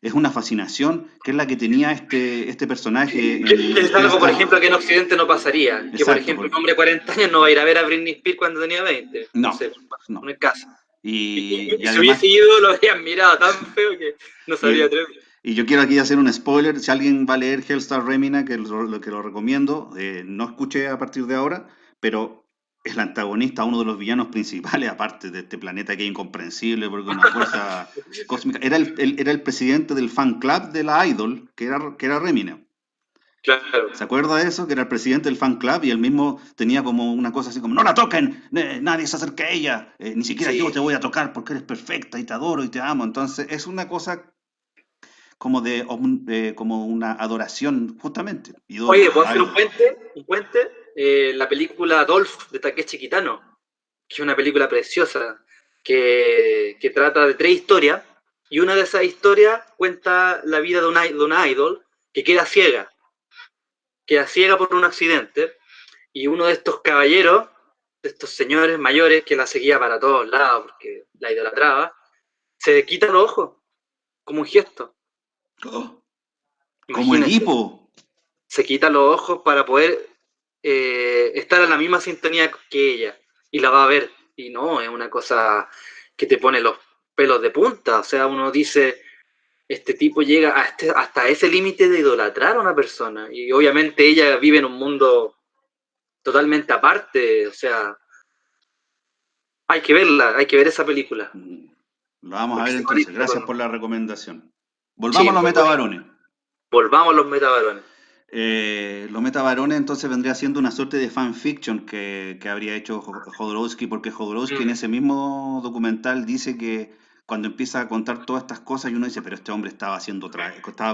es una fascinación que es la que tenía este personaje en Es algo, por Hellstar. ejemplo, que en Occidente no pasaría. Que, por Exacto, ejemplo, un hombre de 40 años no va a ir a ver a Britney Spears cuando tenía 20. No no, sé, no. no es caso. Y Si además, hubiese ido, lo habrían mirado tan feo que no se habría y, atrevido. y yo quiero aquí hacer un spoiler, si alguien va a leer Hellstar Remina, que lo recomiendo, no escuche a partir de ahora, pero es la antagonista, uno de los villanos principales, aparte de este planeta que es incomprensible porque una fuerza cósmica. Era el presidente del fan club de la Idol, que era Remina. Claro, ¿Se acuerda de eso? Que era el presidente del fan club y él mismo tenía como una cosa así como, no la toquen, nadie se acerque a ella, ni siquiera yo te sí. voy a tocar porque eres perfecta y te adoro y te amo. Entonces es una cosa como una adoración, justamente. Oye, Idol, ¿puedo hacer un idol. puente? Un puente. La película Dolph de Takeshi Kitano, que es una película preciosa, que trata de tres historias, y una de esas historias cuenta la vida de una idol que queda ciega por un accidente, y uno de estos caballeros, de estos señores mayores que la seguía para todos lados porque la idolatraba, se quita los ojos como un gesto. Oh, como Imagínense, Edipo. se quita los ojos para poder estar en la misma sintonía que ella y la va a ver. Y no, es una cosa que te pone los pelos de punta. O sea, uno dice, este tipo llega hasta ese límite de idolatrar a una persona. Y obviamente ella vive en un mundo totalmente aparte. O sea, hay que verla, hay que ver esa película. Mm, Lo vamos a Porque ver se entonces. conecta Gracias con... por la recomendación. Sí, Volvamos a los muy bonito. metabarones. Volvamos a los metabarones. Los metabarones entonces vendría siendo una suerte de fanfiction que habría hecho Jodorowsky, porque Jodorowsky en Mm, ese mismo documental dice que cuando empieza a contar todas estas cosas y uno dice, pero este hombre estaba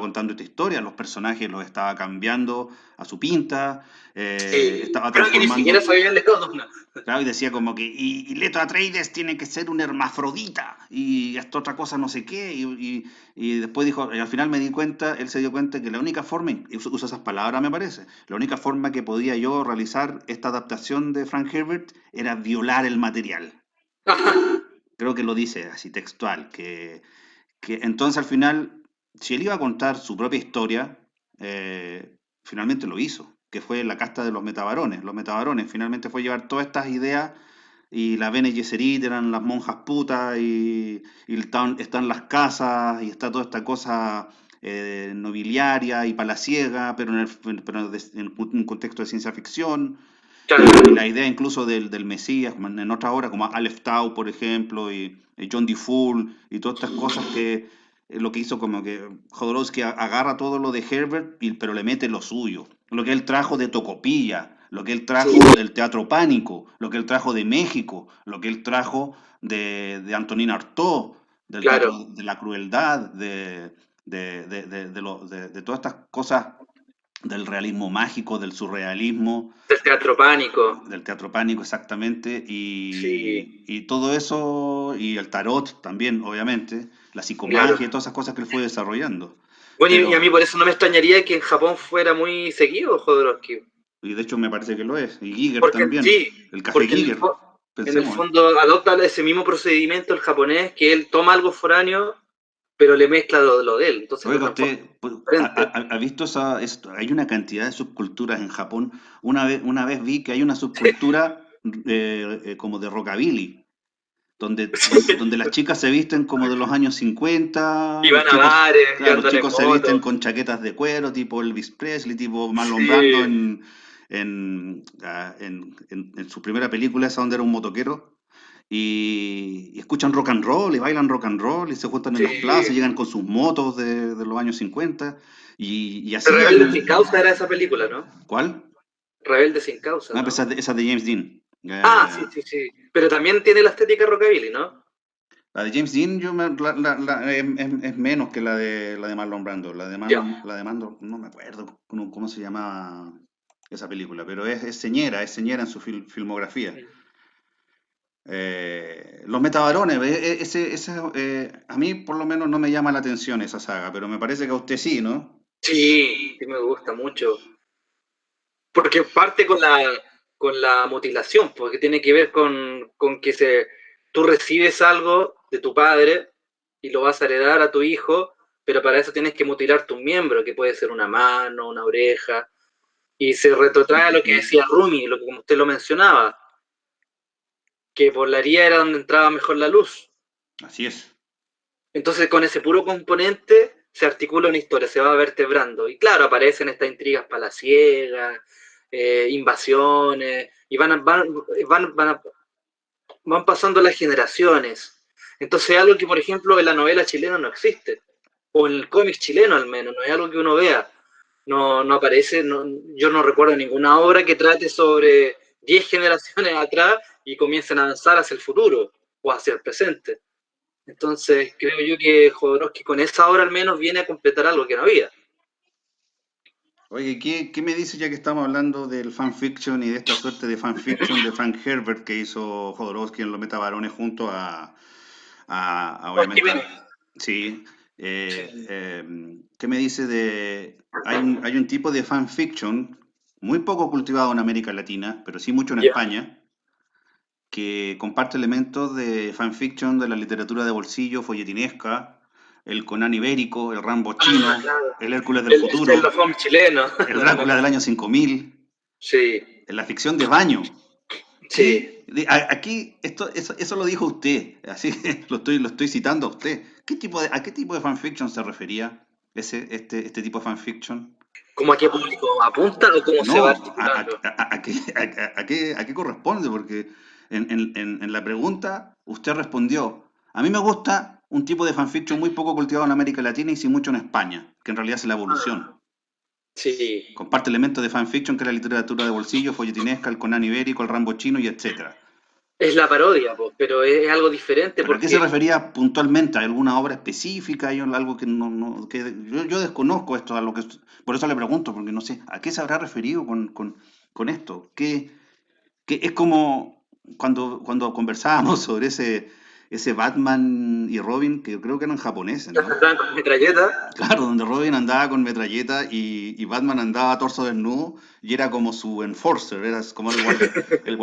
contando esta historia, los personajes los estaba cambiando a su pinta, sí, estaba creo que ni siquiera transformando. sabía el estado. No. Claro, y decía como que, y Leto Atreides tiene que ser un hermafrodita, y esta otra cosa no sé qué, y después dijo, y al final me di cuenta, él se dio cuenta que la única forma, y usa esas palabras me parece, la única forma que podía yo realizar esta adaptación de Frank Herbert era violar el material. Creo que lo dice así textual, que entonces al final, si él iba a contar su propia historia, finalmente lo hizo, que fue la casta de los metabarones. Los metabarones finalmente fue llevar todas estas ideas y la Bene Gesserit eran las monjas putas y están las casas y está toda esta cosa nobiliaria y palaciega, pero en un contexto de ciencia ficción. Y Claro, la idea incluso del Mesías, como en otras obras, como Aleph Tau, por ejemplo, y John D. Fool, y todas estas cosas que lo que hizo como que Jodorowsky agarra todo lo de Herbert, pero le mete lo suyo. Lo que él trajo de Tocopilla, lo que él sí, trajo del Teatro Pánico, lo que él trajo de México, lo que él trajo de Antonin Artaud, del claro. Teatro de la Crueldad, de todas estas cosas del realismo mágico, del surrealismo, Del teatro pánico. del teatro pánico exactamente, Sí, y todo eso, y el tarot también, obviamente, la claro. psicomagia y todas esas cosas que él fue desarrollando. Bueno, y a mí Pero, por eso no me extrañaría que en Japón fuera muy seguido Jodorowsky. y de hecho me parece que lo es, y Giger Porque también, sí, el café porque Giger, en el pensemos. fondo adopta ese mismo procedimiento el japonés, que él toma algo foráneo, pero le mezcla lo de él, entonces lo Oiga, transforma usted pues, diferente. ha visto hay una cantidad de subculturas en Japón. Una vez vi que hay una subcultura como de rockabilly, donde las chicas se visten como de los años 50, Y los van a chicos, bares, y claro, los andan en chicos se visten moto. con chaquetas de cuero, tipo Elvis Presley, tipo Marlon Brando Sí, en su primera película, esa donde era un motoquero, y escuchan rock and roll, y bailan rock and roll, y se juntan en las plazas, y sí. llegan con sus motos de los años 50, y así Rebelde sin llegan. causa era esa película, ¿no? ¿Cuál? Rebelde sin causa, Ah, pues ¿no? esa de James Dean. Ah, sí, sí, sí. Pero también tiene la estética rockabilly, ¿no? La de James Dean es menos que la de Marlon Brando. Ya. La de Marlon, no me acuerdo cómo se llama esa película, pero es señera en su filmografía. Los Metabarones, a mí por lo menos no me llama la atención esa saga, pero me parece que a usted sí, ¿no? Sí, sí me gusta mucho. Porque parte con la mutilación, porque tiene que ver con que tú recibes algo de tu padre y lo vas a heredar a tu hijo, pero para eso tienes que mutilar tu miembro, que puede ser una mano, una oreja, y se retrotrae a lo que decía Rumi, lo que como usted lo mencionaba, que por la herida era donde entraba mejor la luz. Así es. Entonces con ese puro componente se articula una historia, se va vertebrando. Y claro, aparecen estas intrigas palaciegas, invasiones, y van pasando las generaciones. Entonces algo que, por ejemplo, en la novela chilena no existe, o en el cómic chileno al menos, no es algo que uno vea. No, no aparece, yo no recuerdo ninguna obra que trate sobre 10 generaciones atrás y comiencen a avanzar hacia el futuro o hacia el presente. Entonces, creo yo que Jodorowsky con esa obra al menos viene a completar algo que no había. Oye, ¿qué me dice ya que estamos hablando del fanfiction y de esta suerte de fanfiction de Frank Herbert que hizo Jodorowsky en Los Metabarones junto Juan obviamente, Jiménez. sí, Sí. ¿qué me dice hay un tipo de fanfiction muy poco cultivado en América Latina, pero sí mucho en Ya. España, que comparte elementos de fanfiction de la literatura de bolsillo, folletinesca, el Conan ibérico, el Rambo Ah, chino, claro. el Hércules del El futuro, Sherlock Holmes chileno. el Drácula del año 5000, Sí, la ficción de baño. sí. Aquí, eso lo dijo usted, así que lo estoy citando a usted. ¿A qué tipo de fanfiction se refería este tipo de fanfiction? ¿Cómo a qué público apunta o cómo se va No, articulando? a qué corresponde? Porque en la pregunta usted respondió, a mí me gusta un tipo de fanfiction muy poco cultivado en América Latina y sí mucho en España, que en realidad es la evolución. Ah, sí. Comparte elementos de fanfiction que es la literatura de bolsillo, folletinesca, el Conan ibérico, el Rambo chino y etcétera. Es la parodia, pues, pero es algo diferente ¿Pero a qué se porque refería puntualmente? ¿A alguna obra específica? ¿Hay algo que yo desconozco esto, por eso le pregunto, porque no sé, ¿a qué se habrá referido con esto? Que es como cuando conversábamos sobre ese Batman y Robin, que yo creo que eran japoneses, ¿no? andaban con metralleta. Claro, donde Robin andaba con metralleta y Batman andaba a torso desnudo y era como su enforcer, era como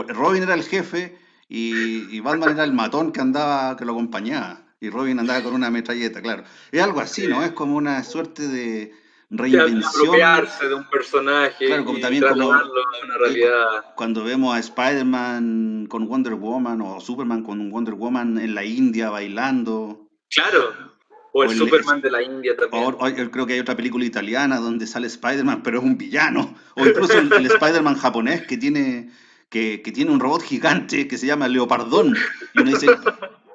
Robin era el jefe y Batman era el matón que lo acompañaba y Robin andaba con una metralleta, claro. Es algo así, ¿no? Es Sí. como una suerte de De reinvención, apropiarse de un personaje claro, como y también como trasladarlo a una que cu- realidad. cuando vemos a Spider-Man con Wonder Woman o Superman con Wonder Woman en la India bailando, Claro. O el o Superman de la India también. yo creo que hay otra película italiana donde sale Spider-Man, pero es un villano, o incluso el Spider-Man japonés que tiene un robot gigante que se llama Leopardón, y uno dice,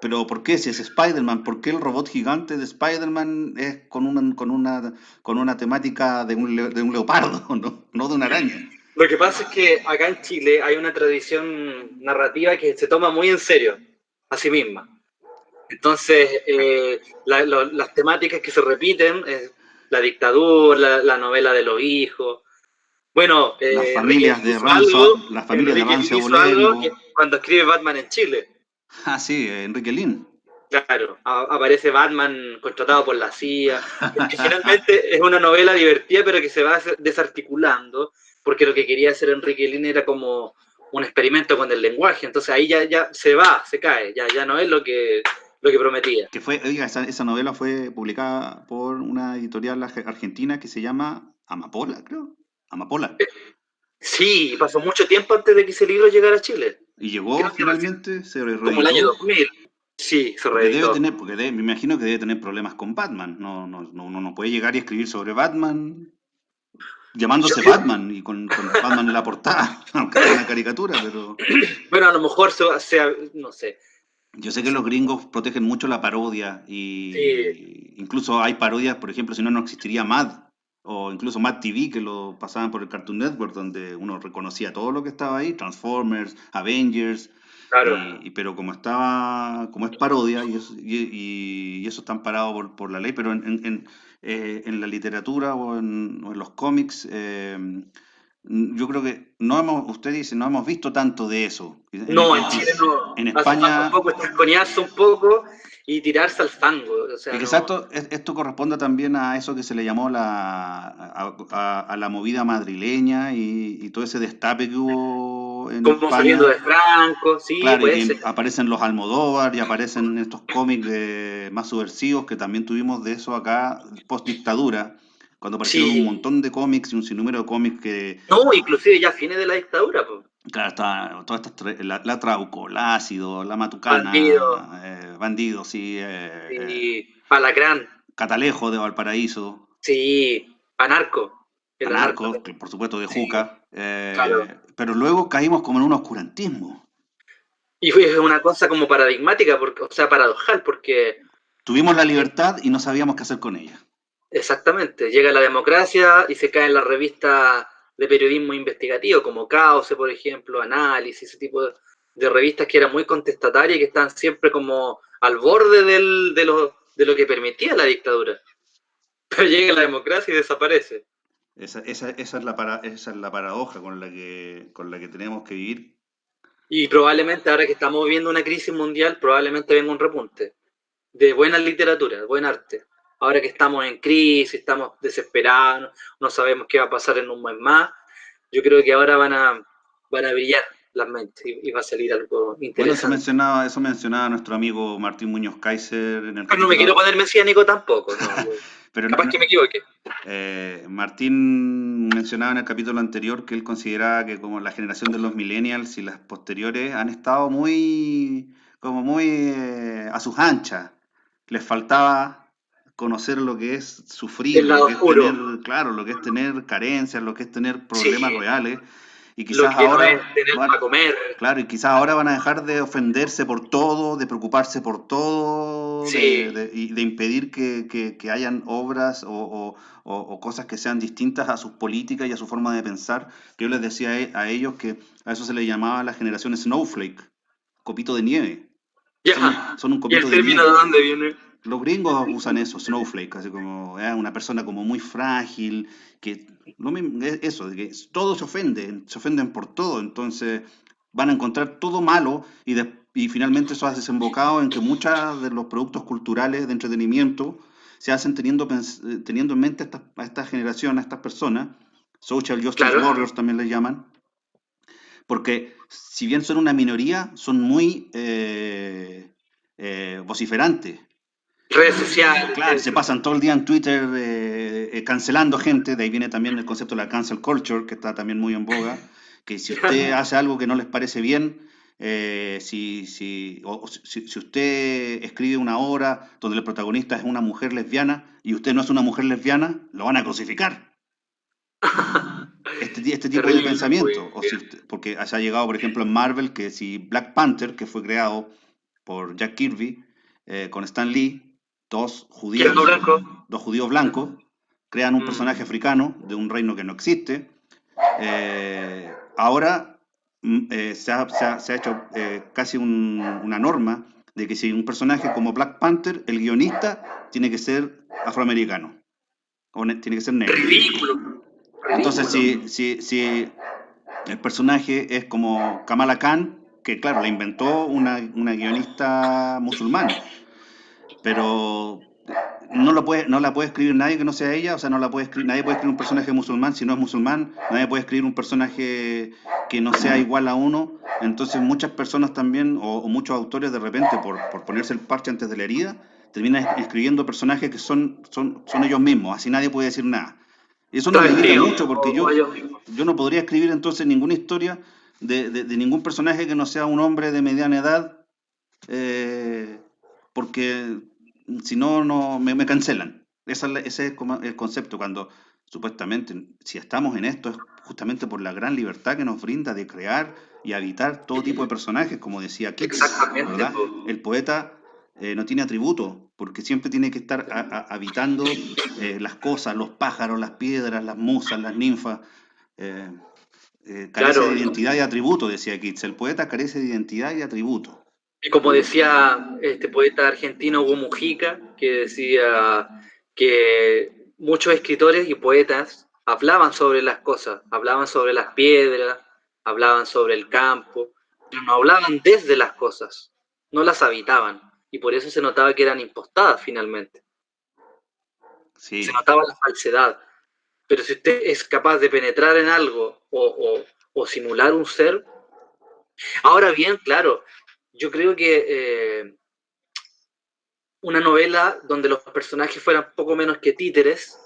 pero ¿por qué si es Spider-Man? ¿Por qué el robot gigante de Spider-Man es con una temática de un leopardo, no de una araña? Lo que pasa es que acá en Chile hay una tradición narrativa que se toma muy en serio a sí misma. Entonces, las temáticas que se repiten es la dictadura, la novela de los hijos, Bueno, Las Enrique familias Lin de hizo algo, las familias de Enrique Lin Rancio hizo algo que Abolengo. cuando escribe Batman en Chile. Ah, sí, Enrique Lin. Claro, aparece Batman contratado por la CIA, porque finalmente es una novela divertida, pero que se va desarticulando, porque lo que quería hacer Enrique Lin era como un experimento con el lenguaje, entonces ahí ya se va, se cae, ya no es lo que prometía. Que fue, oiga, esa novela fue publicada por una editorial argentina que se llama Amapola, creo. Amapola. Sí, pasó mucho tiempo antes de que ese libro llegara a Chile. Y llegó Creo que recién, finalmente, se como el año reeditó. 2000. Sí, se Porque debe reeditó. tener, me imagino que debe tener problemas con Batman. Uno no puede llegar y escribir sobre Batman Yo llamándose creo, Batman y con Batman en la portada, aunque sea una caricatura, pero bueno, a lo mejor no sé. yo sé que los gringos protegen mucho la parodia Sí, y incluso hay parodias, por ejemplo, si no, no existiría Mad o incluso Mad TV que lo pasaban por el Cartoon Network donde uno reconocía todo lo que estaba ahí, Transformers, Avengers, claro. pero como es parodia y eso está amparado por la ley, pero en la literatura o en los cómics, yo creo que usted dice, no hemos visto tanto de eso. No, en Chile En no. Hace falta un España, poco chasconearse un poco y tirarse al fango. O y sea, quizás no. esto corresponde también a eso que se le llamó a la movida madrileña y todo ese destape que hubo en Como saliendo España. de Franco, sí, Claro, y puede ser. que aparecen los Almodóvar y aparecen estos cómics más subversivos que también tuvimos de eso acá post dictadura, cuando aparecieron un Sí. montón de cómics y un sinnúmero de cómics que, No, inclusive ya a fines de la dictadura, pues. claro, está todas la Trauco, la Ácido, la Bandido Matucana, Bandido, sí, y Alacrán, Catalejo de Valparaíso, sí, Anarco, el Anarco. Anarcos, que por supuesto de Sí, Juca, claro. pero luego caímos como en un oscurantismo. Y fue una cosa como paradigmática, porque, o sea, paradojal, porque Tuvimos la libertad y no sabíamos qué hacer con ella. exactamente, llega la democracia y se caen las revistas de periodismo investigativo, como Cauce, por ejemplo, Análisis, ese tipo de revistas que eran muy contestatarias y que están siempre como al borde de lo que permitía la dictadura. Pero llega la democracia y desaparece. Esa es la paradoja con la que tenemos que vivir. Y probablemente ahora que estamos viviendo una crisis mundial, probablemente venga un repunte de buena literatura, de buen arte. Ahora que estamos en crisis, estamos desesperados, no sabemos qué va a pasar en un mes más, yo creo que ahora van a brillar las mentes y va a salir algo Bueno, interesante. eso mencionaba nuestro amigo Martín Muñoz Kaiser en el Pero no me quiero capítulo. poner mesiánico tampoco, no. Pero Capaz que me equivoque. Martín mencionaba en el capítulo anterior que él consideraba que como la generación de los millennials y las posteriores han estado como muy a sus anchas. Les faltaba conocer lo que es sufrir, El lado lo que es oscuro, tener, claro, lo que es tener carencias, lo que es tener sí, problemas reales. Y lo quizás que no ahora, es tener bueno, para comer, claro, y quizás ahora van a dejar de ofenderse por todo, de preocuparse por todo, sí, y de impedir que hayan obras o cosas que sean distintas a sus políticas y a su forma de pensar. Que yo les decía a ellos que a eso se le llamaba la generación Snowflake, copito de nieve. ya. Son un ¿Y el copito de término de nieve. dónde viene? Los gringos usan eso, snowflake, así como una persona como muy frágil, que eso, de que todos se ofenden por todo, entonces van a encontrar todo malo y finalmente eso ha desembocado en que muchos de los productos culturales de entretenimiento se hacen teniendo en mente a esta generación, a estas personas, social justice Claro, warriors también les llaman, porque si bien son una minoría, son muy vociferantes. redes sociales, Claro, se pasan todo el día en Twitter cancelando gente, de ahí viene también el concepto de la cancel culture, que está también muy en boga, que si usted hace algo que no les parece bien, si usted escribe una obra donde el protagonista es una mujer lesbiana y usted no es una mujer lesbiana, lo van a crucificar. Este tipo de terrible, pues. pensamiento, porque haya llegado, por ejemplo, en Marvel, que si Black Panther, que fue creado por Jack Kirby, con Stan Lee, dos ¿Qué es lo judíos, blanco? dos judíos blancos, crean un personaje Mm, africano de un reino que no existe. Ahora se ha hecho casi una norma de que si un personaje como Black Panther, el guionista tiene que ser afroamericano, tiene que ser negro. ridículo. Entonces, ridículo. si el personaje es como Kamala Khan, que claro, la inventó una guionista musulmana, pero no la puede escribir nadie que no sea ella, o sea, no la puede escribir, nadie puede escribir un personaje musulmán si no es musulmán, nadie puede escribir un personaje que no sea igual a uno, entonces muchas personas también, o muchos autores de repente, por ponerse el parche antes de la herida, terminan escribiendo personajes que son ellos mismos, así nadie puede decir nada. Y eso no me irrita Travestido, mucho, porque o ellos mismos. yo no podría escribir entonces ninguna historia de ningún personaje que no sea un hombre de mediana edad, eh, porque si no, me cancelan. Ese es como el concepto, cuando supuestamente, si estamos en esto, es justamente por la gran libertad que nos brinda de crear y habitar todo tipo de personajes, como decía Keats, Exactamente, ¿verdad? pues. El poeta no tiene atributo, porque siempre tiene que estar habitando las cosas, los pájaros, las piedras, las musas, las ninfas. eh, Carece de Claro, identidad y atributo, decía Keats. El poeta carece de identidad y atributo. y como decía este poeta argentino Hugo Mujica, que decía que muchos escritores y poetas hablaban sobre las cosas, hablaban sobre las piedras, hablaban sobre el campo, pero no hablaban desde las cosas, no las habitaban, y por eso se notaba que eran impostadas finalmente, se Sí, notaba la falsedad. Pero si usted es capaz de penetrar en algo o simular un ser, ahora bien, claro, yo creo que una novela donde los personajes fueran poco menos que títeres,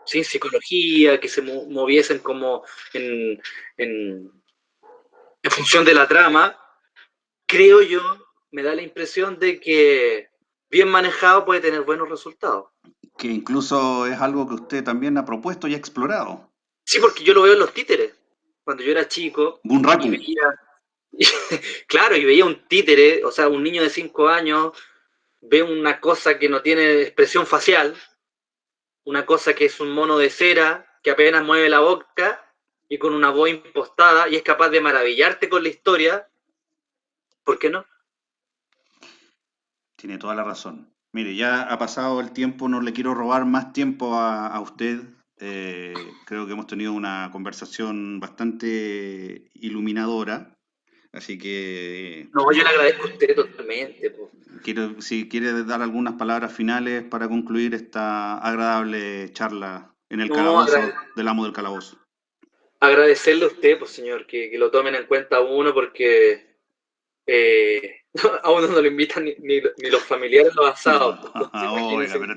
sin psicología, que se moviesen como en, en, en función de la trama, creo yo, me da la impresión de que bien manejado puede tener buenos resultados. que incluso es algo que usted también ha propuesto y ha explorado. Sí, porque yo lo veo en los títeres. Cuando yo era chico y Bunraku. veía, claro, y veía un títere, o sea, un niño de 5 años ve una cosa que no tiene expresión facial, una cosa que es un mono de cera que apenas mueve la boca y con una voz impostada y es capaz de maravillarte con la historia, ¿por qué no? Tiene toda la razón. Mire, ya ha pasado el tiempo, no le quiero robar más tiempo a usted. Creo que hemos tenido una conversación bastante iluminadora, así que No, yo le agradezco a usted totalmente. Po. si quiere dar algunas palabras finales para concluir esta agradable charla en el No, calabozo del amo del calabozo. agradecerle a usted, pues señor, que lo tomen en cuenta a uno porque a uno no lo invitan ni los familiares a los No, asados. Pues, entonces oiga, imagínese, pero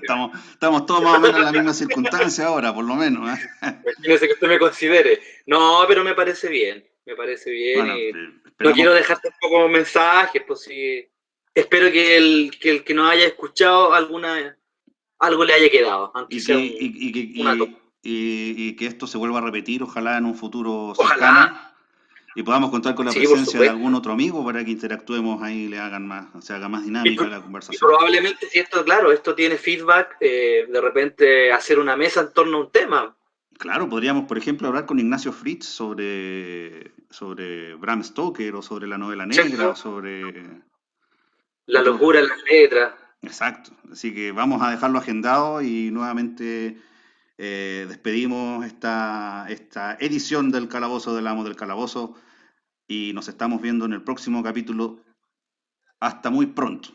estamos todos más o menos en las mismas circunstancias ahora, por lo menos, ¿eh? imagínese que usted me considere. No, pero me parece bien Bueno, y no esperamos, quiero dejar tampoco mensajes, pues sí. Espero que nos haya escuchado algo le haya quedado, aunque y sea que, y, que, una toma. y que esto se vuelva a repetir, ojalá en un futuro Ojalá, cercano, y podamos contar con la sí, por presencia de supuesto. algún otro amigo para que interactuemos ahí y le hagan más, se haga más Y, dinámica la y conversación. probablemente, si esto, claro, esto tiene feedback, de repente hacer una mesa en torno a un tema. Claro, podríamos, por ejemplo, hablar con Ignacio Fritz sobre Bram Stoker o sobre la novela negra o ¿Cierto? sobre La otros. locura en las letras. Exacto. Así que vamos a dejarlo agendado y nuevamente despedimos esta edición del Calabozo del Amo del Calabozo y nos estamos viendo en el próximo capítulo. Hasta muy pronto.